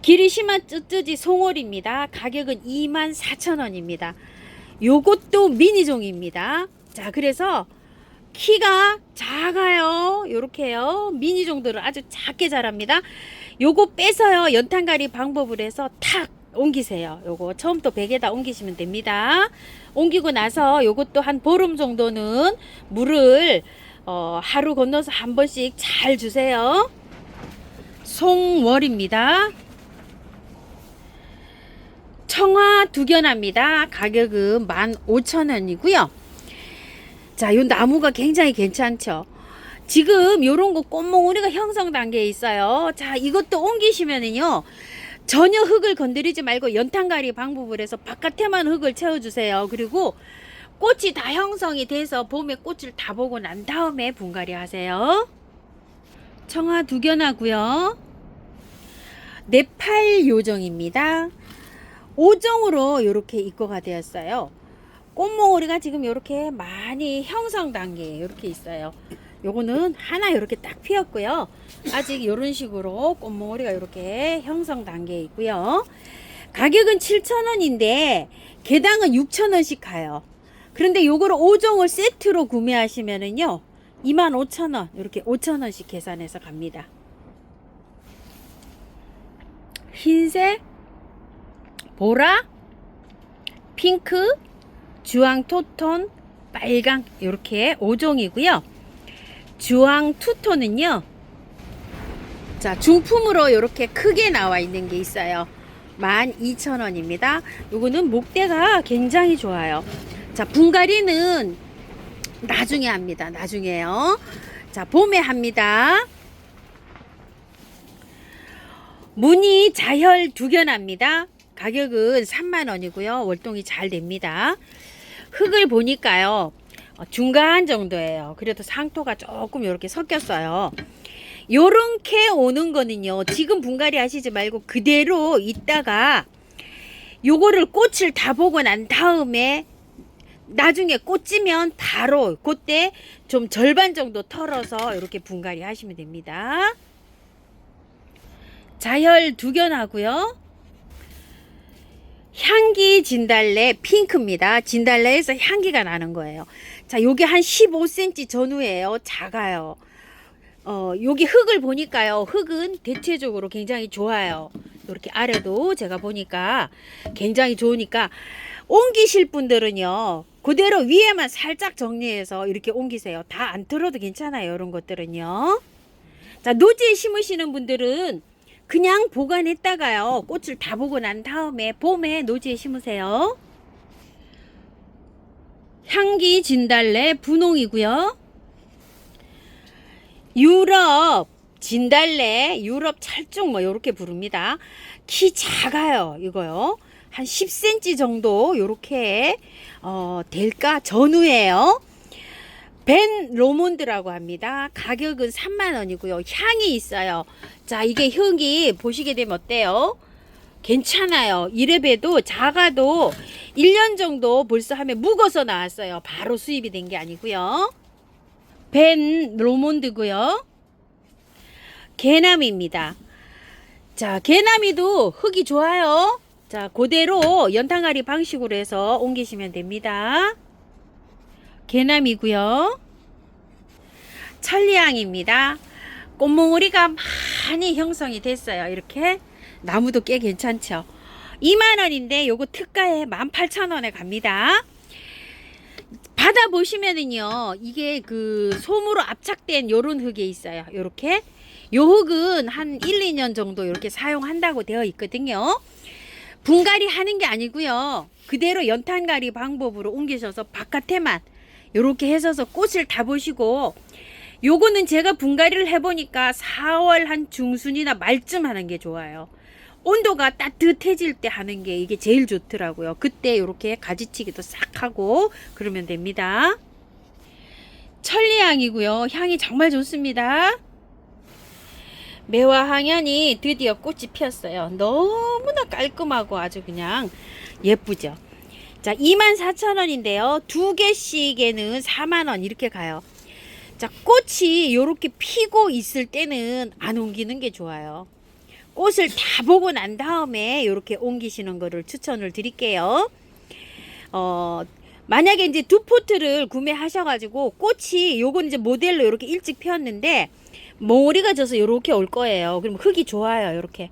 A: 기리시마 쯔쯔지 송월입니다. 가격은 24,000원입니다. 요것도 미니종입니다. 자, 그래서 키가 작아요. 요렇게요. 미니 정도를 아주 작게 자랍니다. 요거 빼서요. 연탄가리 방법을 해서 탁 옮기세요. 요거 처음부터 백에다 옮기시면 됩니다. 옮기고 나서 요것도 한 보름 정도는 물을 하루 건너서 한 번씩 잘 주세요. 송월입니다. 청화 두견합니다. 가격은 15,000원이고요. 자, 요 나무가 굉장히 괜찮죠. 지금 요런 거 꽃몽우리가 형성 단계에 있어요. 자, 이것도 옮기시면은요. 전혀 흙을 건드리지 말고 연탄가리 방법을 해서 바깥에만 흙을 채워주세요. 그리고 꽃이 다 형성이 돼서 봄에 꽃을 다 보고 난 다음에 분갈이 하세요. 청화 두견하고요. 네팔 요정입니다. 5종으로 이렇게 입고가 되었어요. 꽃몽오리가 지금 이렇게 많이 형성 단계에 이렇게 있어요. 요거는 하나 이렇게 딱 피었고요. 아직 이런 식으로 꽃몽오리가 이렇게 형성 단계에 있고요. 가격은 7,000원인데 개당은 6,000원씩 가요. 그런데 요거를 5종을 세트로 구매하시면은요 25,000원 이렇게 5,000원씩 계산해서 갑니다. 흰색, 보라, 핑크, 주황 토톤, 빨강 이렇게 5종이고요. 주황 투톤은요. 자, 중품으로 이렇게 크게 나와 있는 게 있어요. 12,000원입니다. 요거는 목대가 굉장히 좋아요. 자, 분갈이는 나중에 합니다. 나중에요. 자, 봄에 합니다. 무늬 자혈 두견합니다. 가격은 30,000원이고요. 월동이 잘 됩니다. 흙을 보니까요. 중간 정도예요. 그래도 상토가 조금 이렇게 섞였어요. 요렇게 오는 거는요. 지금 분갈이 하시지 말고 그대로 있다가 요거를 꽃을 다 보고 난 다음에 나중에 꽃 지면 바로 그때 좀 절반 정도 털어서 이렇게 분갈이 하시면 됩니다. 자혈 두견하고요. 향기 진달래 핑크입니다. 진달래에서 향기가 나는 거예요. 자, 요게 한 15cm 전후예요. 작아요. 여기 흙을 보니까요. 흙은 대체적으로 굉장히 좋아요. 이렇게 아래도 제가 보니까 굉장히 좋으니까 옮기실 분들은요. 그대로 위에만 살짝 정리해서 이렇게 옮기세요. 다 안 털어도 괜찮아요. 이런 것들은요. 자, 노지에 심으시는 분들은 그냥 보관했다가요. 꽃을 다 보고 난 다음에 봄에 노지에 심으세요. 향기 진달래 분홍이고요. 유럽 진달래, 유럽 찰종 뭐 이렇게 부릅니다. 키 작아요. 이거요. 한 10cm 정도 요렇게 될까 전후예요. 벤 로몬드라고 합니다. 가격은 30,000원이고요. 향이 있어요. 자, 이게 흙이 보시게 되면 어때요? 괜찮아요. 이래봬도 작아도 1년 정도 벌써 하면 묵어서 나왔어요. 바로 수입이 된 게 아니고요. 벤 로몬드고요. 개나미입니다. 자, 개나미도 흙이 좋아요. 자, 그대로 연탄가리 방식으로 해서 옮기시면 됩니다. 개나미고요. 천리향입니다. 꽃몽우리가 많이 형성이 됐어요. 이렇게 나무도 꽤 괜찮죠. 20,000원인데 요거 특가에 18,000원에 갑니다. 받아보시면은요, 이게 그 솜으로 압착된 요런 흙이 있어요. 요렇게 요 흙은 한 1, 2년 정도 이렇게 사용한다고 되어 있거든요. 분갈이 하는 게 아니고요. 그대로 연탄가리 방법으로 옮기셔서 바깥에만 요렇게 해서 꽃을 다 보시고, 요거는 제가 분갈이를 해보니까 4월 한 중순이나 말쯤 하는 게 좋아요. 온도가 따뜻해질 때 하는 게 이게 제일 좋더라고요. 그때 요렇게 가지치기도 싹 하고 그러면 됩니다. 천리향이고요. 향이 정말 좋습니다. 매화항연이 드디어 꽃이 피었어요. 너무나 깔끔하고 아주 그냥 예쁘죠. 자, 24,000원인데요. 두 개씩에는 4만원 이렇게 가요. 자, 꽃이 요렇게 피고 있을 때는 안 옮기는 게 좋아요. 꽃을 다 보고 난 다음에 요렇게 옮기시는 거를 추천을 드릴게요. 만약에 이제 두 포트를 구매하셔가지고 꽃이 요건 이제 모델로 이렇게 일찍 피었는데 몽우리가 져서 요렇게 올 거예요. 그럼 흙이 좋아요. 요렇게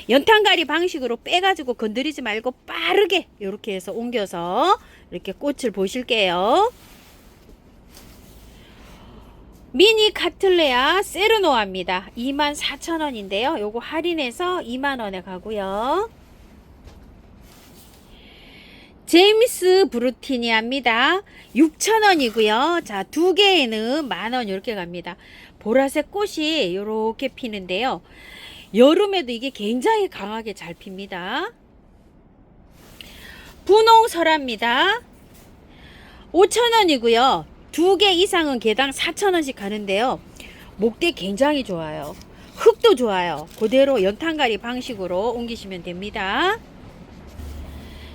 A: 연탄가리 방식으로 빼가지고 건드리지 말고 빠르게 요렇게 해서 옮겨서 이렇게 꽃을 보실게요. 미니 카틀레아 세르노아입니다. 24,000원인데요. 요거 할인해서 2만원에 가고요. 제임스 브루티니아입니다. 6,000원이고요. 자, 두 개에는 만원 이렇게 갑니다. 보라색 꽃이 이렇게 피는데요. 여름에도 이게 굉장히 강하게 잘 핍니다. 분홍설화입니다. 5,000원이고요. 두 개 이상은 개당 4,000원씩 가는데요. 목대 굉장히 좋아요. 흙도 좋아요. 그대로 연탄가리 방식으로 옮기시면 됩니다.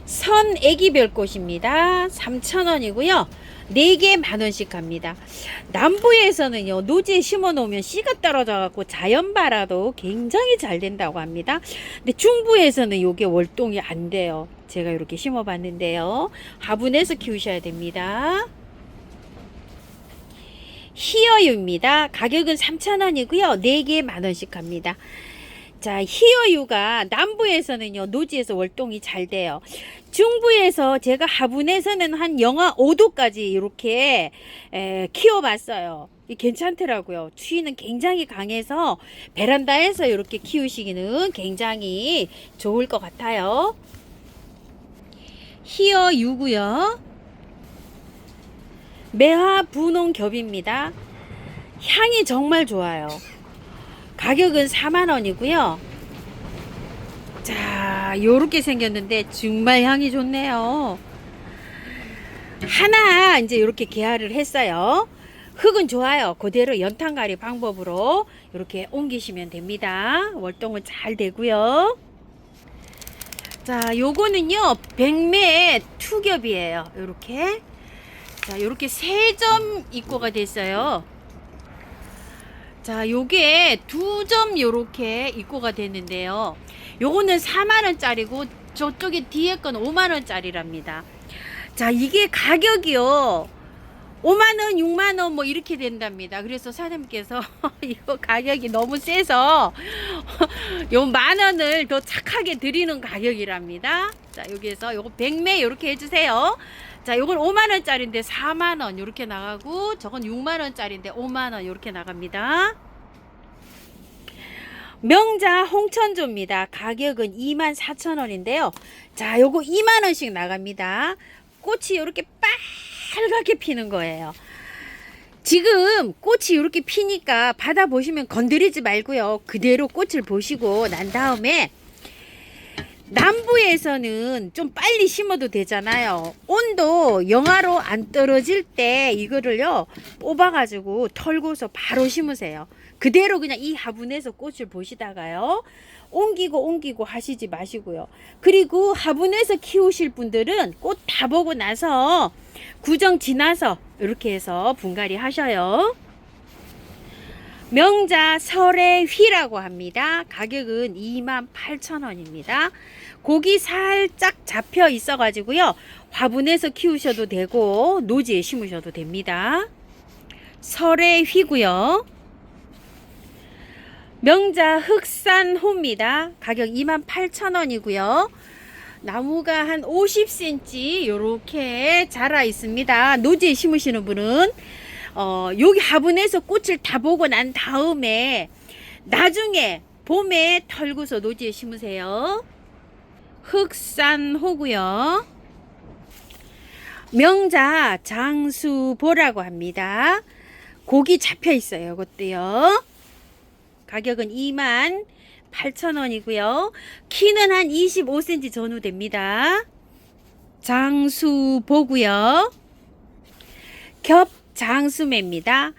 A: 선 애기별 꽃입니다. 3,000원이고요. 4개 만원씩 갑니다. 남부에서는요, 노지에 심어 놓으면 씨가 떨어져 갖고 자연발화도 굉장히 잘 된다고 합니다. 근데 중부에서는 요게 월동이 안 돼요. 제가 이렇게 심어 봤는데요. 화분에서 키우셔야 됩니다. 희어유입니다. 가격은 3,000원이고요. 4개 만원씩 갑니다. 자, 희어유가 남부에서는요, 노지에서 월동이 잘 돼요. 중부에서 제가 화분에서는 한 영하 5도까지 이렇게 키워봤어요. 괜찮더라고요. 추위는 굉장히 강해서 베란다에서 이렇게 키우시기는 굉장히 좋을 것 같아요. 희어유고요. 매화 분홍겹입니다. 향이 정말 좋아요. 가격은 4만원이고요. 자, 요렇게 생겼는데 정말 향이 좋네요. 하나 이제 이렇게 개화를 했어요. 흙은 좋아요. 그대로 연탄가리 방법으로 이렇게 옮기시면 됩니다. 월동은 잘 되고요. 자, 요거는요, 백매 투겹이에요. 요렇게. 자, 요렇게 3점 입고가 됐어요. 자, 요게 2점 요렇게 입고가 됐는데요. 요거는 4만원짜리고 저쪽에 뒤에 건 5만원짜리랍니다. 자, 이게 가격이요, 5만원, 6만원 뭐 이렇게 된답니다. 그래서 사장님께서 이거 가격이 너무 세서 요 만원을 더 착하게 드리는 가격이랍니다. 자, 여기에서 요거 100매 요렇게 해주세요. 자, 요건 5만원짜리인데 4만원 요렇게 나가고, 저건 6만원짜리인데 5만원 요렇게 나갑니다. 명자 홍천조입니다. 가격은 24,000원인데요. 자, 요거 2만원씩 나갑니다. 꽃이 요렇게 빨갛게 피는 거예요. 지금 꽃이 이렇게 피니까 받아보시면 건드리지 말고요. 그대로 꽃을 보시고 난 다음에, 남부에서는 좀 빨리 심어도 되잖아요. 온도 영하로 안 떨어질 때 이거를요, 뽑아가지고 털고서 바로 심으세요. 그대로 그냥 이 화분에서 꽃을 보시다가요, 옮기고 하시지 마시고요. 그리고 화분에서 키우실 분들은 꽃 다 보고 나서 구정 지나서 이렇게 해서 분갈이 하셔요. 명자 설의 휘라고 합니다. 가격은 28,000원입니다. 고기 살짝 잡혀 있어 가지고요, 화분에서 키우셔도 되고 노지에 심으셔도 됩니다. 설의 휘고요. 명자 흑산호입니다. 가격 28,000원이고요. 나무가 한 50cm 요렇게 자라 있습니다. 노지에 심으시는 분은 여기 화분에서 꽃을 다 보고 난 다음에 나중에 봄에 털고서 노지에 심으세요. 흑산호고요. 명자 장수보라고 합니다. 고기 잡혀 있어요. 이것도요. 가격은 28,000원이고요. 키는 한 25cm 전후 됩니다. 장수보고요. 겹 장수매입니다.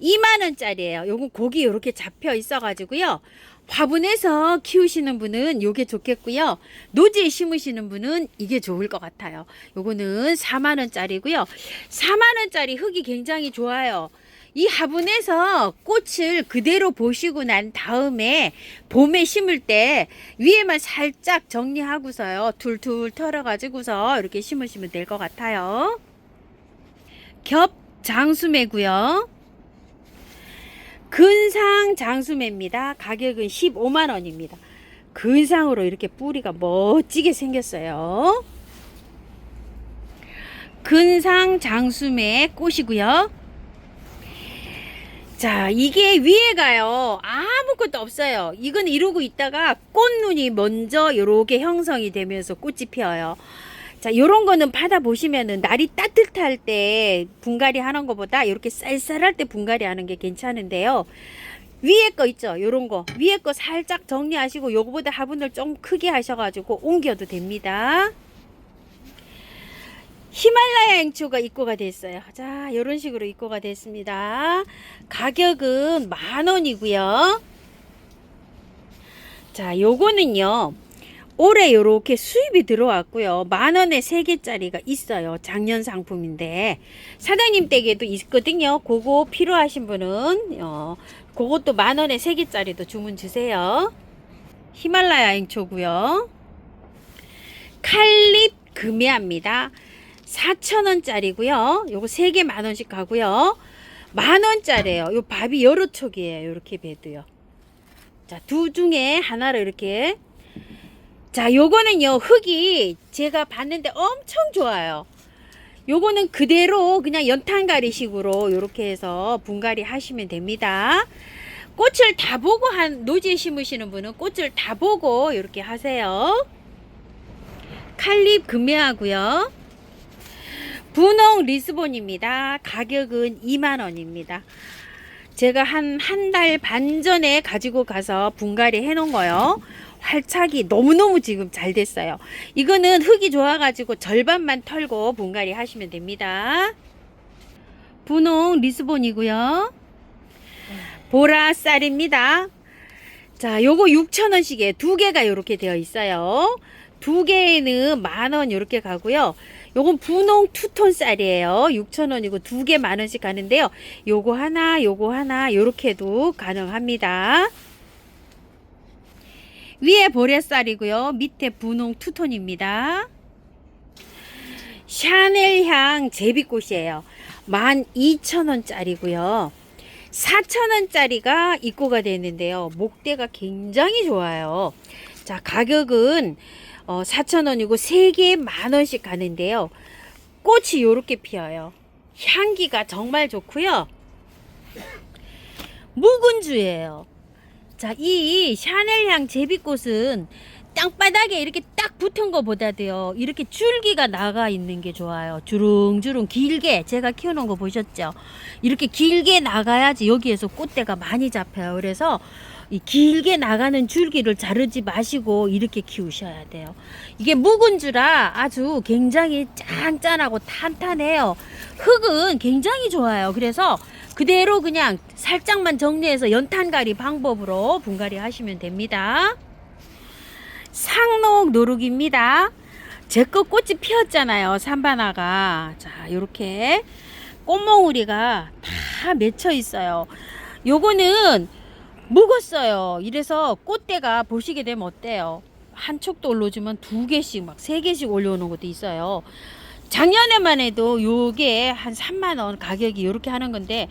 A: 2만원짜리예요. 요건 고기 이렇게 잡혀 있어 가지고요. 화분에서 키우시는 분은 요게 좋겠고요. 노지에 심으시는 분은 이게 좋을 것 같아요. 요거는 4만원짜리고요. 4만원짜리 흙이 굉장히 좋아요. 이 화분에서 꽃을 그대로 보시고 난 다음에 봄에 심을 때 위에만 살짝 정리하고서요. 툴툴 털어 가지고서 이렇게 심으시면 될 것 같아요. 겹 장수매고요. 근상 장수매입니다. 가격은 15만원입니다. 근상으로 이렇게 뿌리가 멋지게 생겼어요. 근상 장수매 꽃이고요. 자, 이게 위에가요 아무것도 없어요. 이건 이러고 있다가 꽃눈이 먼저 요렇게 형성이 되면서 꽃이 피어요. 자, 요런 거는 받아보시면은 날이 따뜻할 때 분갈이 하는 것보다 이렇게 쌀쌀할 때 분갈이 하는 게 괜찮은데요. 위에 거 있죠? 요런 거. 위에 거 살짝 정리하시고 요거보다 화분을 좀 크게 하셔가지고 옮겨도 됩니다. 히말라야 앵초가 입고가 됐어요. 자, 요런 식으로 입고가 됐습니다. 가격은 10,000원이고요. 자, 요거는요. 올해 요렇게 수입이 들어왔고요. 10,000원에 3개짜리가 있어요. 작년 상품인데 사장님 댁에도 있거든요. 그거 필요하신 분은 그것도 10,000원에 3개짜리도 주문 주세요. 히말라야 앵초고요. 칼립 금야입니다. 4,000원짜리고요. 요거 3개 10,000원씩 가고요. 10,000원짜리예요. 요 밥이 여러 촉이에요. 이렇게 배도요. 자, 두 중에 하나를 이렇게. 자, 요거는요 흙이 제가 봤는데 엄청 좋아요. 요거는 그대로 그냥 연탄가리 식으로 요렇게 해서 분갈이 하시면 됩니다. 꽃을 다 보고 노지에 심으시는 분은 꽃을 다 보고 이렇게 하세요. 칼립 금매하고요. 분홍 리스본입니다. 가격은 20,000원입니다. 제가 한 달 반 전에 가지고 가서 분갈이 해 놓은 거요. 활착이 너무너무 지금 잘 됐어요. 이거는 흙이 좋아가지고 절반만 털고 분갈이 하시면 됩니다. 분홍 리스본이고요. 보라쌀입니다. 자, 요거 6,000원씩에 두 개가 이렇게 되어 있어요. 두 개에는 10,000원 이렇게 가고요. 요건 분홍 투톤 쌀이에요. 6,000원이고 두 개 10,000원씩 가는데요. 요거 하나 요렇게도 가능합니다. 위에 보레쌀이고요. 밑에 분홍 투톤입니다. 샤넬향 제비꽃이에요. 12,000원짜리고요. 4,000원짜리가 입고가 되는데요. 목대가 굉장히 좋아요. 자, 가격은 4,000원이고 3개 10,000원씩 가는데요. 꽃이 요렇게 피어요. 향기가 정말 좋고요. 묵은주예요. 자, 이 샤넬향 제비꽃은 땅바닥에 이렇게 딱 붙은 것보다도요, 이렇게 줄기가 나가 있는 게 좋아요. 주릉주릉 길게, 제가 키워놓은 거 보셨죠? 이렇게 길게 나가야지 여기에서 꽃대가 많이 잡혀요. 그래서 이 길게 나가는 줄기를 자르지 마시고 이렇게 키우셔야 돼요. 이게 묵은주라 아주 굉장히 짠짠하고 탄탄해요. 흙은 굉장히 좋아요. 그래서 그대로 그냥 살짝만 정리해서 연탄가리 방법으로 분갈이 하시면 됩니다. 상록 노룩입니다. 제 거 꽃이 피었잖아요. 산바나가. 자, 요렇게 꽃몽우리가 다 맺혀 있어요. 요거는 묵었어요. 이래서 꽃대가 보시게 되면 어때요? 한 촉도 올려주면 2개씩 막 3개씩 올려오는 것도 있어요. 작년에만 해도 요게 한 3만원 가격이 요렇게 하는 건데,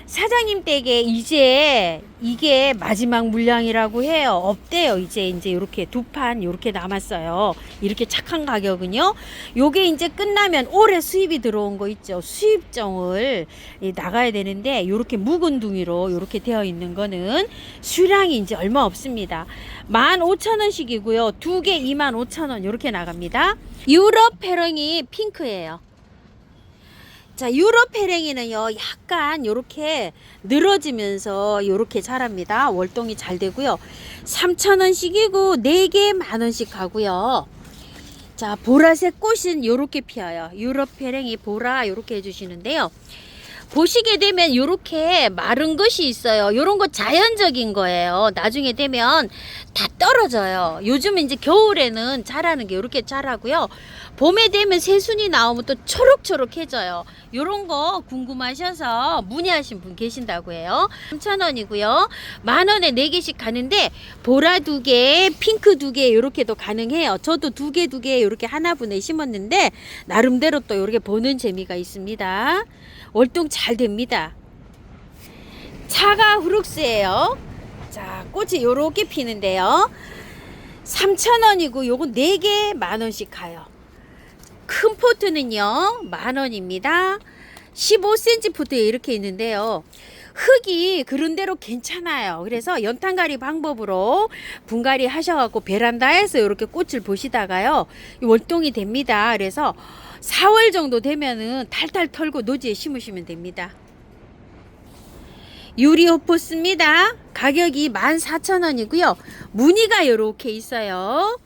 A: 사장님 댁에 이제 이게 마지막 물량이라고 해요. 없대요. 이제 이렇게 2판 요렇게 남았어요. 이렇게 착한 가격은요. 요게 이제 끝나면 올해 수입이 들어온 거 있죠. 수입정을 나가야 되는데, 요렇게 묵은 둥이로 요렇게 되어 있는 거는 수량이 이제 얼마 없습니다. 15,000원씩이고요. 2개 25,000원 요렇게 나갑니다. 유럽 페렁이 핑크예요. 자, 유럽 페랭이는요, 약간 요렇게 늘어지면서 요렇게 자랍니다. 월동이 잘 되고요. 3,000원씩이고 4개 만원씩 가고요. 자, 보라색 꽃은 요렇게 피어요. 유럽 페랭이 보라 요렇게 해주시는데요. 보시게 되면 요렇게 마른 것이 있어요. 요런 거 자연적인 거예요. 나중에 되면 다 떨어져요. 요즘은 이제 겨울에는 자라는 게 요렇게 자라고요. 봄에 되면 새순이 나오면 또 초록초록해져요. 요런 거 궁금하셔서 문의하신 분 계신다고 해요. 3,000원이고요. 만원에 4개씩 가는데 보라 2개, 핑크 2개 요렇게도 가능해요. 저도 2개 요렇게 하나분에 심었는데 나름대로 또 요렇게 보는 재미가 있습니다. 월동 잘 됩니다. 차가 후룩스예요. 자, 꽃이 요렇게 피는데요. 3,000원이고 요건 4개 만원씩 가요. 큰 포트는요 만원입니다. 15cm 포트에 이렇게 있는데요. 흙이 그런대로 괜찮아요. 그래서 연탄가리 방법으로 분갈이 하셔갖고 베란다에서 이렇게 꽃을 보시다가요 월동이 됩니다. 그래서 4월 정도 되면은 탈탈 털고 노지에 심으시면 됩니다. 유리호포스입니다. 가격이 14,000원이고요. 무늬가 이렇게 있어요.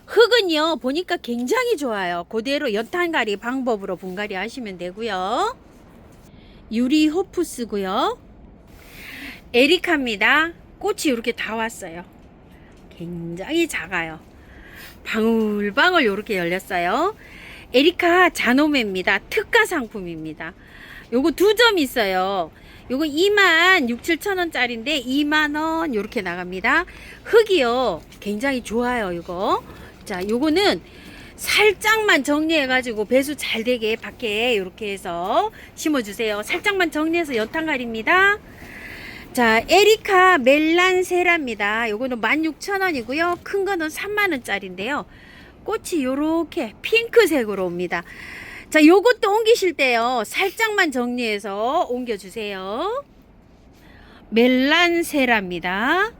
A: 흙은요 보니까 굉장히 좋아요. 그대로 연탄가리 방법으로 분갈이 하시면 되고요. 유리호푸스고요. 에리카입니다. 꽃이 이렇게 다 왔어요. 굉장히 작아요. 방울방울 이렇게 열렸어요. 에리카 자노메입니다. 특가 상품입니다. 요거 2점 있어요. 요거 26,000-7,000원짜리인데 2만원 요렇게 나갑니다. 흙이요 굉장히 좋아요. 요거 자, 요거는 살짝만 정리해 가지고 배수 잘 되게 밖에 이렇게 해서 심어주세요. 살짝만 정리해서 연탄가리입니다. 자, 에리카 멜란세라입니다. 요거는 16,000원이고요 큰 거는 3만원짜리인데요 꽃이 요렇게 핑크색으로 옵니다. 자, 요것도 옮기실 때요 살짝만 정리해서 옮겨주세요. 멜란세라입니다.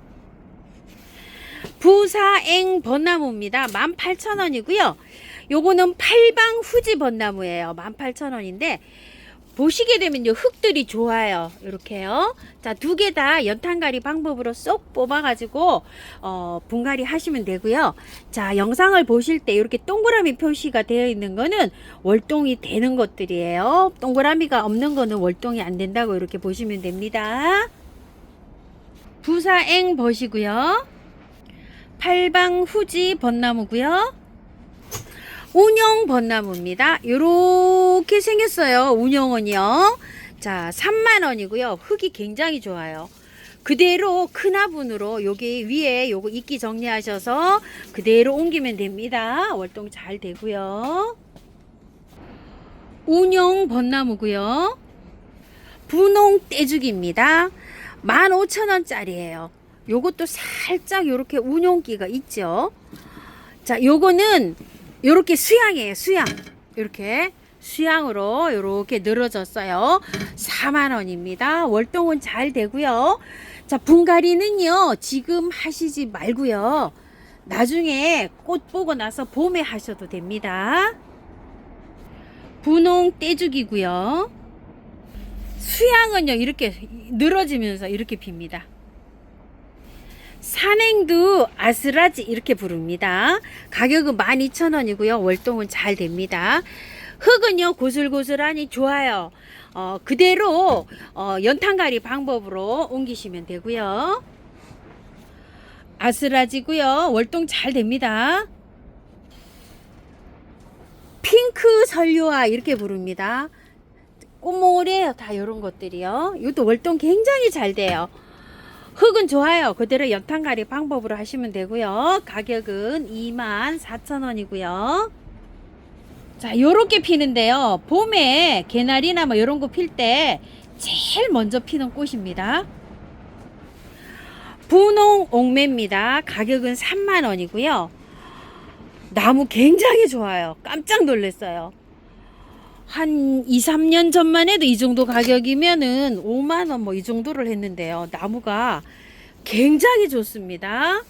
A: 부사앵 벚나무입니다. 18,000원이고요. 요거는 팔방 후지 벚나무예요. 18,000원인데 보시게 되면요 흙들이 좋아요. 이렇게요. 자, 2개 다 연탄가리 방법으로 쏙 뽑아가지고 분갈이 하시면 되고요. 자, 영상을 보실 때 이렇게 동그라미 표시가 되어 있는 거는 월동이 되는 것들이에요. 동그라미가 없는 거는 월동이 안 된다고 이렇게 보시면 됩니다. 부사앵 버시고요. 팔방 후지 벚나무고요. 운영 벚나무입니다. 요렇게 생겼어요. 운영은요. 자, 3만원이고요. 흙이 굉장히 좋아요. 그대로 큰 화분으로 여기 위에 요거 이끼 정리하셔서 그대로 옮기면 됩니다. 월동 잘 되고요. 운영 벚나무고요. 분홍 떼죽입니다. 15,000원짜리예요. 요것도 살짝 요렇게 운용기가 있죠. 자, 요거는 요렇게 수양이에요. 수양. 요렇게 수양으로 요렇게 늘어졌어요. 4만원입니다. 월동은 잘 되고요. 자, 분갈이는요 지금 하시지 말고요 나중에 꽃 보고 나서 봄에 하셔도 됩니다. 분홍 떼죽이고요. 수양은요 이렇게 늘어지면서 이렇게 핍니다. 산행도 아스라지 이렇게 부릅니다. 가격은 12,000원이고요. 월동은 잘 됩니다. 흙은요 고슬고슬하니 좋아요. 그대로 연탄가리 방법으로 옮기시면 되고요. 아스라지고요. 월동 잘 됩니다. 핑크 설류아 이렇게 부릅니다. 꽃몽울이에요. 다 이런 것들이요. 이것도 월동 굉장히 잘 돼요. 흙은 좋아요. 그대로 연탄가리 방법으로 하시면 되고요. 가격은 24,000원이고요. 자, 요렇게 피는데요. 봄에 개나리나 뭐 요런 거 필 때 제일 먼저 피는 꽃입니다. 분홍 옥매입니다. 가격은 3만원이고요. 나무 굉장히 좋아요. 깜짝 놀랐어요. 한 2, 3년 전만 해도 이 정도 가격이면은 5만원 뭐 이 정도를 했는데요. 나무가 굉장히 좋습니다.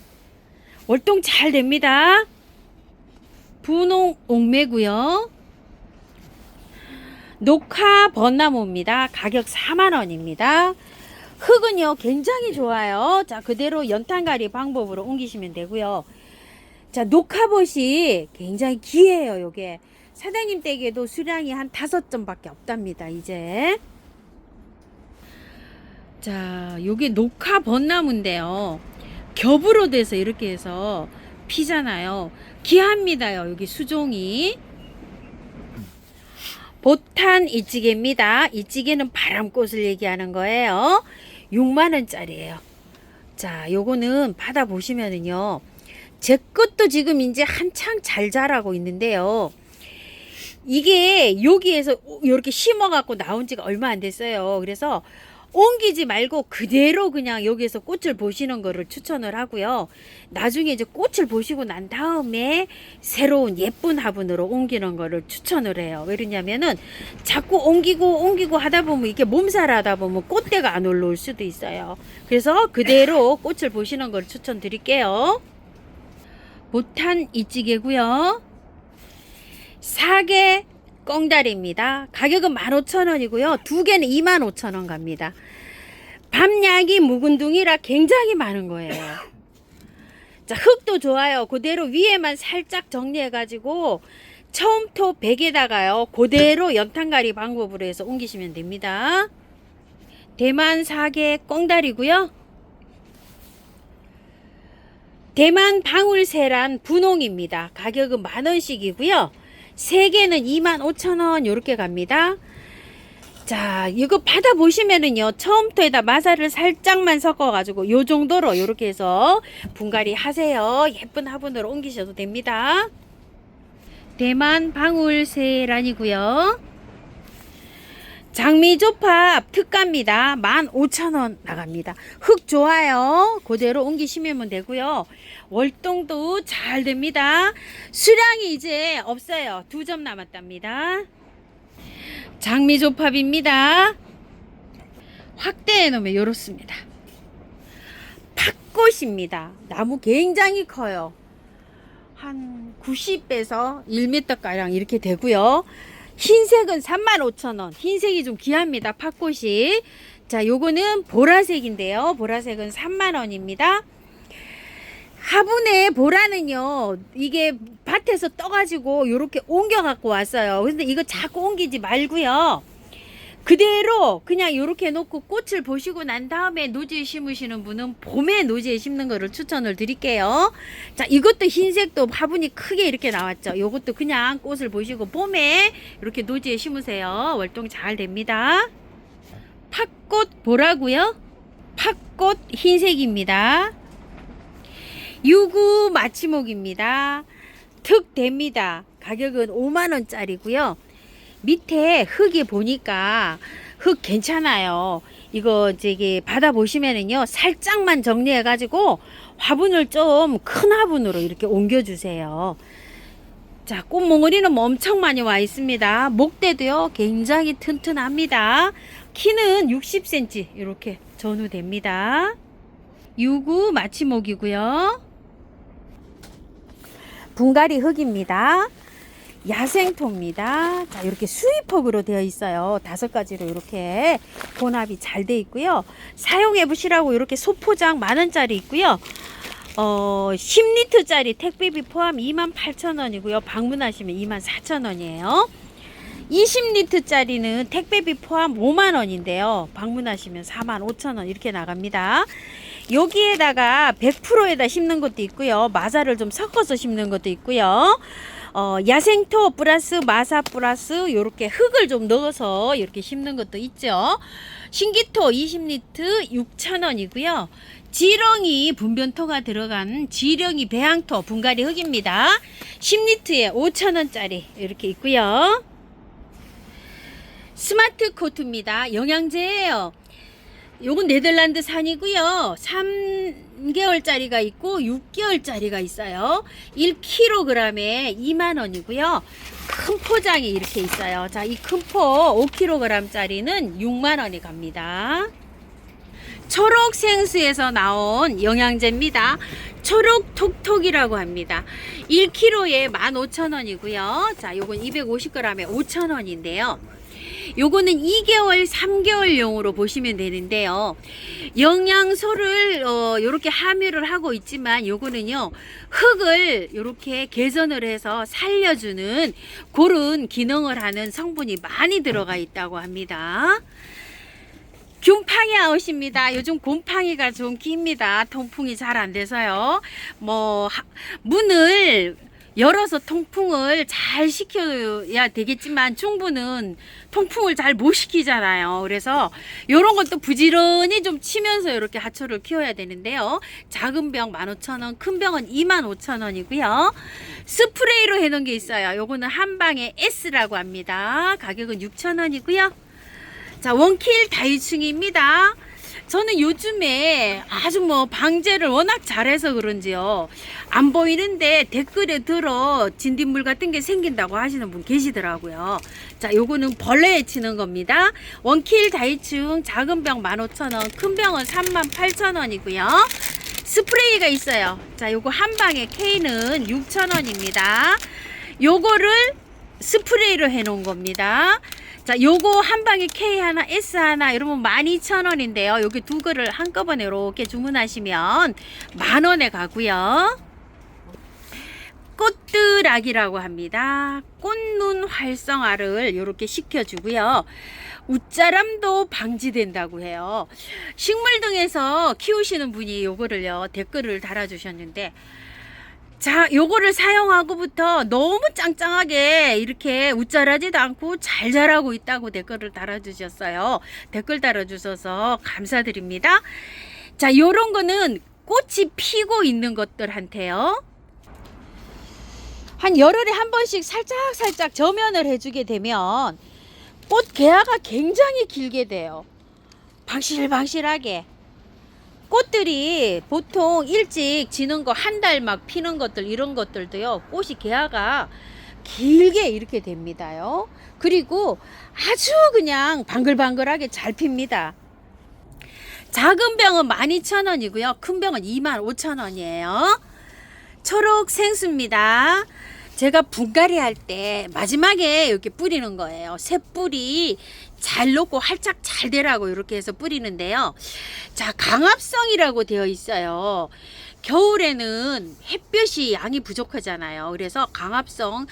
A: 월동 잘 됩니다. 분홍 옥매고요. 녹화 벚나무입니다. 가격 4만원입니다. 흙은요 굉장히 좋아요. 자, 그대로 연탄가리 방법으로 옮기시면 되고요. 자, 녹화봇이 굉장히 귀해요. 요게 사장님 댁에도 수량이 한 5점밖에 없답니다. 이제 자, 요게 녹화 벚나무인데요, 겹으로 돼서 이렇게 해서 피잖아요. 귀합니다요. 여기 수종이 보탄 이찌개입니다. 이찌개는 바람꽃을 얘기하는 거예요. 6만원짜리예요. 자, 요거는 받아보시면은요, 제 것도 지금 이제 한창 잘 자라고 있는데요, 이게 여기에서 이렇게 심어 갖고 나온 지가 얼마 안 됐어요. 그래서 옮기지 말고 그대로 그냥 여기에서 꽃을 보시는 거를 추천을 하고요. 나중에 이제 꽃을 보시고 난 다음에 새로운 예쁜 화분으로 옮기는 거를 추천을 해요. 왜냐면은 자꾸 옮기고 하다 보면 이게 몸살 하다 보면 꽃대가 안 올라올 수도 있어요. 그래서 그대로 꽃을 보시는 걸 추천드릴게요. 보탄 이찌개고요. 사계 꽁다리입니다. 가격은 15,000원이고요. 두 개는 25,000원 갑니다. 밤약이 묵은둥이라 굉장히 많은 거예요. 자, 흙도 좋아요. 그대로 위에만 살짝 정리해가지고 처음토 100에다가요, 그대로 연탄가리 방법으로 해서 옮기시면 됩니다. 대만 사계 꽁다리고요. 대만 방울새란 분홍입니다. 가격은 10,000원씩이고요. 3개는 25,000원 요렇게 갑니다. 자, 이거 받아보시면은요, 처음부터에다 마사를 살짝만 섞어가지고 요 정도로 요렇게 해서 분갈이 하세요. 예쁜 화분으로 옮기셔도 됩니다. 대만 방울새란이고요. 장미조팝 특가입니다. 15,000원 나갑니다. 흙 좋아요. 그대로 옮기시면 되고요. 월동도 잘 됩니다. 수량이 이제 없어요. 2점 남았답니다. 장미조팝입니다. 확대해 놓으면 이렇습니다. 팥꽃입니다. 나무 굉장히 커요. 한 90에서 1m가량 이렇게 되고요. 흰색은 35,000원. 흰색이 좀 귀합니다. 팥꽃이. 자, 요거는 보라색인데요. 보라색은 3만원입니다. 화분에 보라는요, 이게 밭에서 떠가지고 요렇게 옮겨 갖고 왔어요. 근데 이거 자꾸 옮기지 말고요, 그대로 그냥 요렇게 놓고 꽃을 보시고 난 다음에 노지에 심으시는 분은 봄에 노지에 심는 거를 추천을 드릴게요. 자, 이것도 흰색도 화분이 크게 이렇게 나왔죠. 요것도 그냥 꽃을 보시고 봄에 이렇게 노지에 심으세요. 월동이 잘 됩니다. 팥꽃 보라고요. 팥꽃 흰색입니다. 유구 마치목입니다. 특됩니다. 가격은 5만원짜리고요. 밑에 흙이 보니까 흙 괜찮아요. 이거 저기 받아보시면은요, 살짝만 정리해 가지고 화분을 좀 큰 화분으로 이렇게 옮겨 주세요. 자, 꽃몽우리는 뭐 엄청 많이 와 있습니다. 목대도요 굉장히 튼튼합니다. 키는 60cm 이렇게 전후됩니다. 유구 마치목이고요. 분갈이 흙입니다. 야생토입니다. 자, 이렇게 수입흙으로 되어 있어요. 5가지로 이렇게 혼합이 잘 되어 있고요. 사용해 보시라고 이렇게 소포장 만원짜리 있고요. 10리터짜리 택배비 포함 28,000원이고요. 방문하시면 24,000원이에요. 20리터짜리는 택배비 포함 5만원인데요. 방문하시면 45,000원 이렇게 나갑니다. 여기에다가 100%에다 심는 것도 있고요. 마사를 좀 섞어서 심는 것도 있고요. 야생토 플러스 마사 플러스 요렇게 흙을 좀 넣어서 이렇게 심는 것도 있죠. 신기토 20리터 6,000원이고요. 지렁이 분변토가 들어간 지렁이 배양토 분갈이 흙입니다. 10리터에 5,000원짜리 이렇게 있고요. 스마트 코트입니다. 영양제예요. 요건 네덜란드 산이고요. 3개월짜리가 있고 6개월짜리가 있어요. 1kg에 2만원이고요. 큰 포장이 이렇게 있어요. 자, 이 큰 포 5kg짜리는 6만원이 갑니다. 초록 생수에서 나온 영양제입니다. 초록 톡톡이라고 합니다. 1kg에 15,000원이고요. 자, 요건 250g에 5,000원인데요. 요거는 2개월, 3개월용으로 보시면 되는데요. 영양소를 요렇게 함유를 하고 있지만 요거는요, 흙을 요렇게 개선을 해서 살려주는 그런 기능을 하는 성분이 많이 들어가 있다고 합니다. 균팡이 아웃입니다. 요즘 곰팡이가 좀 깁니다. 통풍이 잘 안 돼서요. 문을 열어서 통풍을 잘 시켜야 되겠지만 충분은 통풍을 잘 못 시키잖아요. 그래서 이런 것도 부지런히 좀 치면서 이렇게 하초를 키워야 되는데요. 작은 병 15,000원, 큰 병은 25,000원이고요. 스프레이로 해놓은 게 있어요. 요거는 한방에 S라고 합니다. 가격은 6,000원이고요. 자, 원킬 다이충입니다. 저는 요즘에 아주 방제를 워낙 잘해서 그런지요, 안 보이는데 댓글에 들어 진딧물 같은 게 생긴다고 하시는 분 계시더라고요. 자, 요거는 벌레에 치는 겁니다. 원킬 다이충 작은 병 15,000원, 큰 병은 38,000원이고요. 스프레이가 있어요. 자, 요거 한 방에 K는 6,000원입니다. 요거를 스프레이로 해 놓은 겁니다. 자, 요거 한 방에 K 하나, S 하나, 여러분 12,000원인데요. 여기 두 개를 한꺼번에 이렇게 주문하시면 10,000원에 가고요. 꽃드락이라고 합니다. 꽃눈 활성화를 이렇게 시켜주고요. 웃자람도 방지된다고 해요. 식물 등에서 키우시는 분이 요거를요, 댓글을 달아주셨는데, 자, 요거를 사용하고부터 너무 짱짱하게 이렇게 웃자라지도 않고 잘 자라고 있다고 댓글을 달아주셨어요. 댓글 달아주셔서 감사드립니다. 자, 요런 거는 꽃이 피고 있는 것들한테요, 한 열흘에 한 번씩 살짝 저면을 해주게 되면 꽃 개화가 굉장히 길게 돼요. 방실방실하게. 꽃들이 보통 일찍 지는 거, 한 달 막 피는 것들, 이런 것들도요, 꽃이 개화가 길게 이렇게 됩니다요. 그리고 아주 그냥 방글방글하게 잘 핍니다. 작은 병은 12,000원이고요. 큰 병은 25,000원이에요. 초록 생수입니다. 제가 분갈이 할 때 마지막에 이렇게 뿌리는 거예요. 새뿌리 잘 녹고 활짝 잘 되라고 이렇게 해서 뿌리는데요. 자, 강압성이라고 되어 있어요. 겨울에는 햇볕이 양이 부족하잖아요. 그래서 강압성,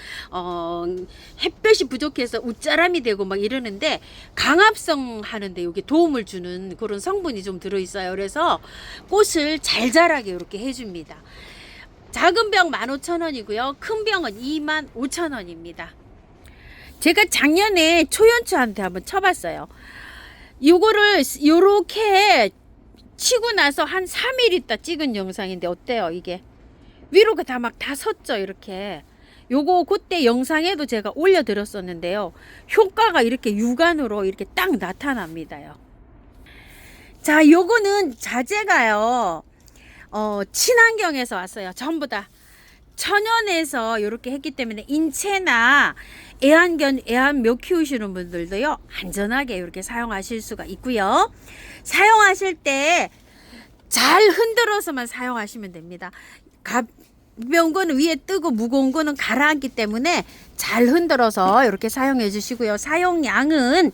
A: 햇볕이 부족해서 웃자람이 되고 막 이러는데, 강압성 하는데 여기 도움을 주는 그런 성분이 좀 들어있어요. 그래서 꽃을 잘 자라게 이렇게 해줍니다. 작은 병 15,000원이고요. 큰 병은 25,000원입니다. 제가 작년에 초연초한테 한번 쳐봤어요. 요거를 요렇게 치고 나서 한 3일 있다 찍은 영상인데 어때요? 이게 위로가 다 막 다 섰죠, 이렇게. 요거 그때 영상에도 제가 올려드렸었는데요, 효과가 이렇게 육안으로 이렇게 딱 나타납니다요. 자, 요거는 자재가요, 친환경에서 왔어요. 전부 다 천연에서 이렇게 했기 때문에 인체나 애완묘 키우시는 분들도요, 안전하게 이렇게 사용하실 수가 있고요. 사용하실 때 잘 흔들어서만 사용하시면 됩니다. 가벼운 거는 위에 뜨고 무거운 거는 가라앉기 때문에 잘 흔들어서 이렇게 사용해 주시고요. 사용량은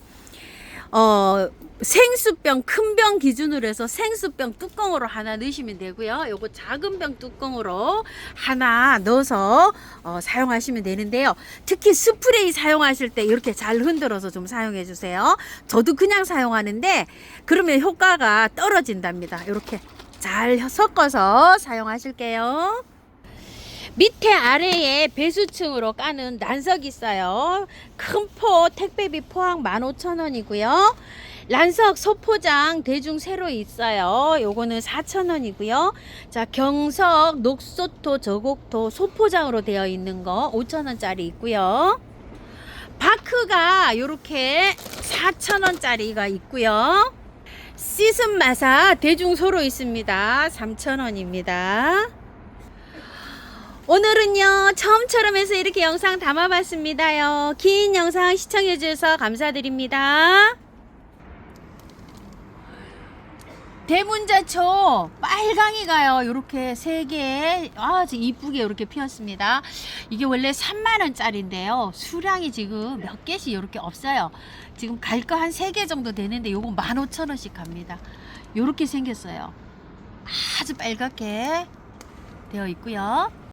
A: 생수병, 큰 병 기준으로 해서 생수병 뚜껑으로 하나 넣으시면 되고요. 요거 작은 병 뚜껑으로 하나 넣어서 사용하시면 되는데요. 특히 스프레이 사용하실 때 이렇게 잘 흔들어서 좀 사용해 주세요. 저도 그냥 사용하는데 그러면 효과가 떨어진답니다. 이렇게 잘 섞어서 사용하실게요. 밑에 아래에 배수층으로 까는 난석이 있어요. 큰 포 택배비 포항 15,000원이고요. 란석 소포장 대중 새로 있어요. 요거는 4,000원이고요. 자, 경석 녹소토 저곡토 소포장으로 되어 있는 거 5,000원짜리 있고요. 바크가 요렇게 4,000원짜리가 있고요. 시즌마사 대중 소로 있습니다. 3,000원입니다. 오늘은요, 처음처럼 해서 이렇게 영상 담아봤습니다요. 긴 영상 시청해주셔서 감사드립니다. 대문자초 빨강이가요, 요렇게 3개 아주 이쁘게 이렇게 피었습니다. 이게 원래 3만원짜리인데요, 수량이 지금 몇 개씩 이렇게 없어요. 지금 갈 거 한 3개 정도 되는데 요거 15,000원씩 갑니다. 요렇게 생겼어요. 아주 빨갛게 되어 있고요.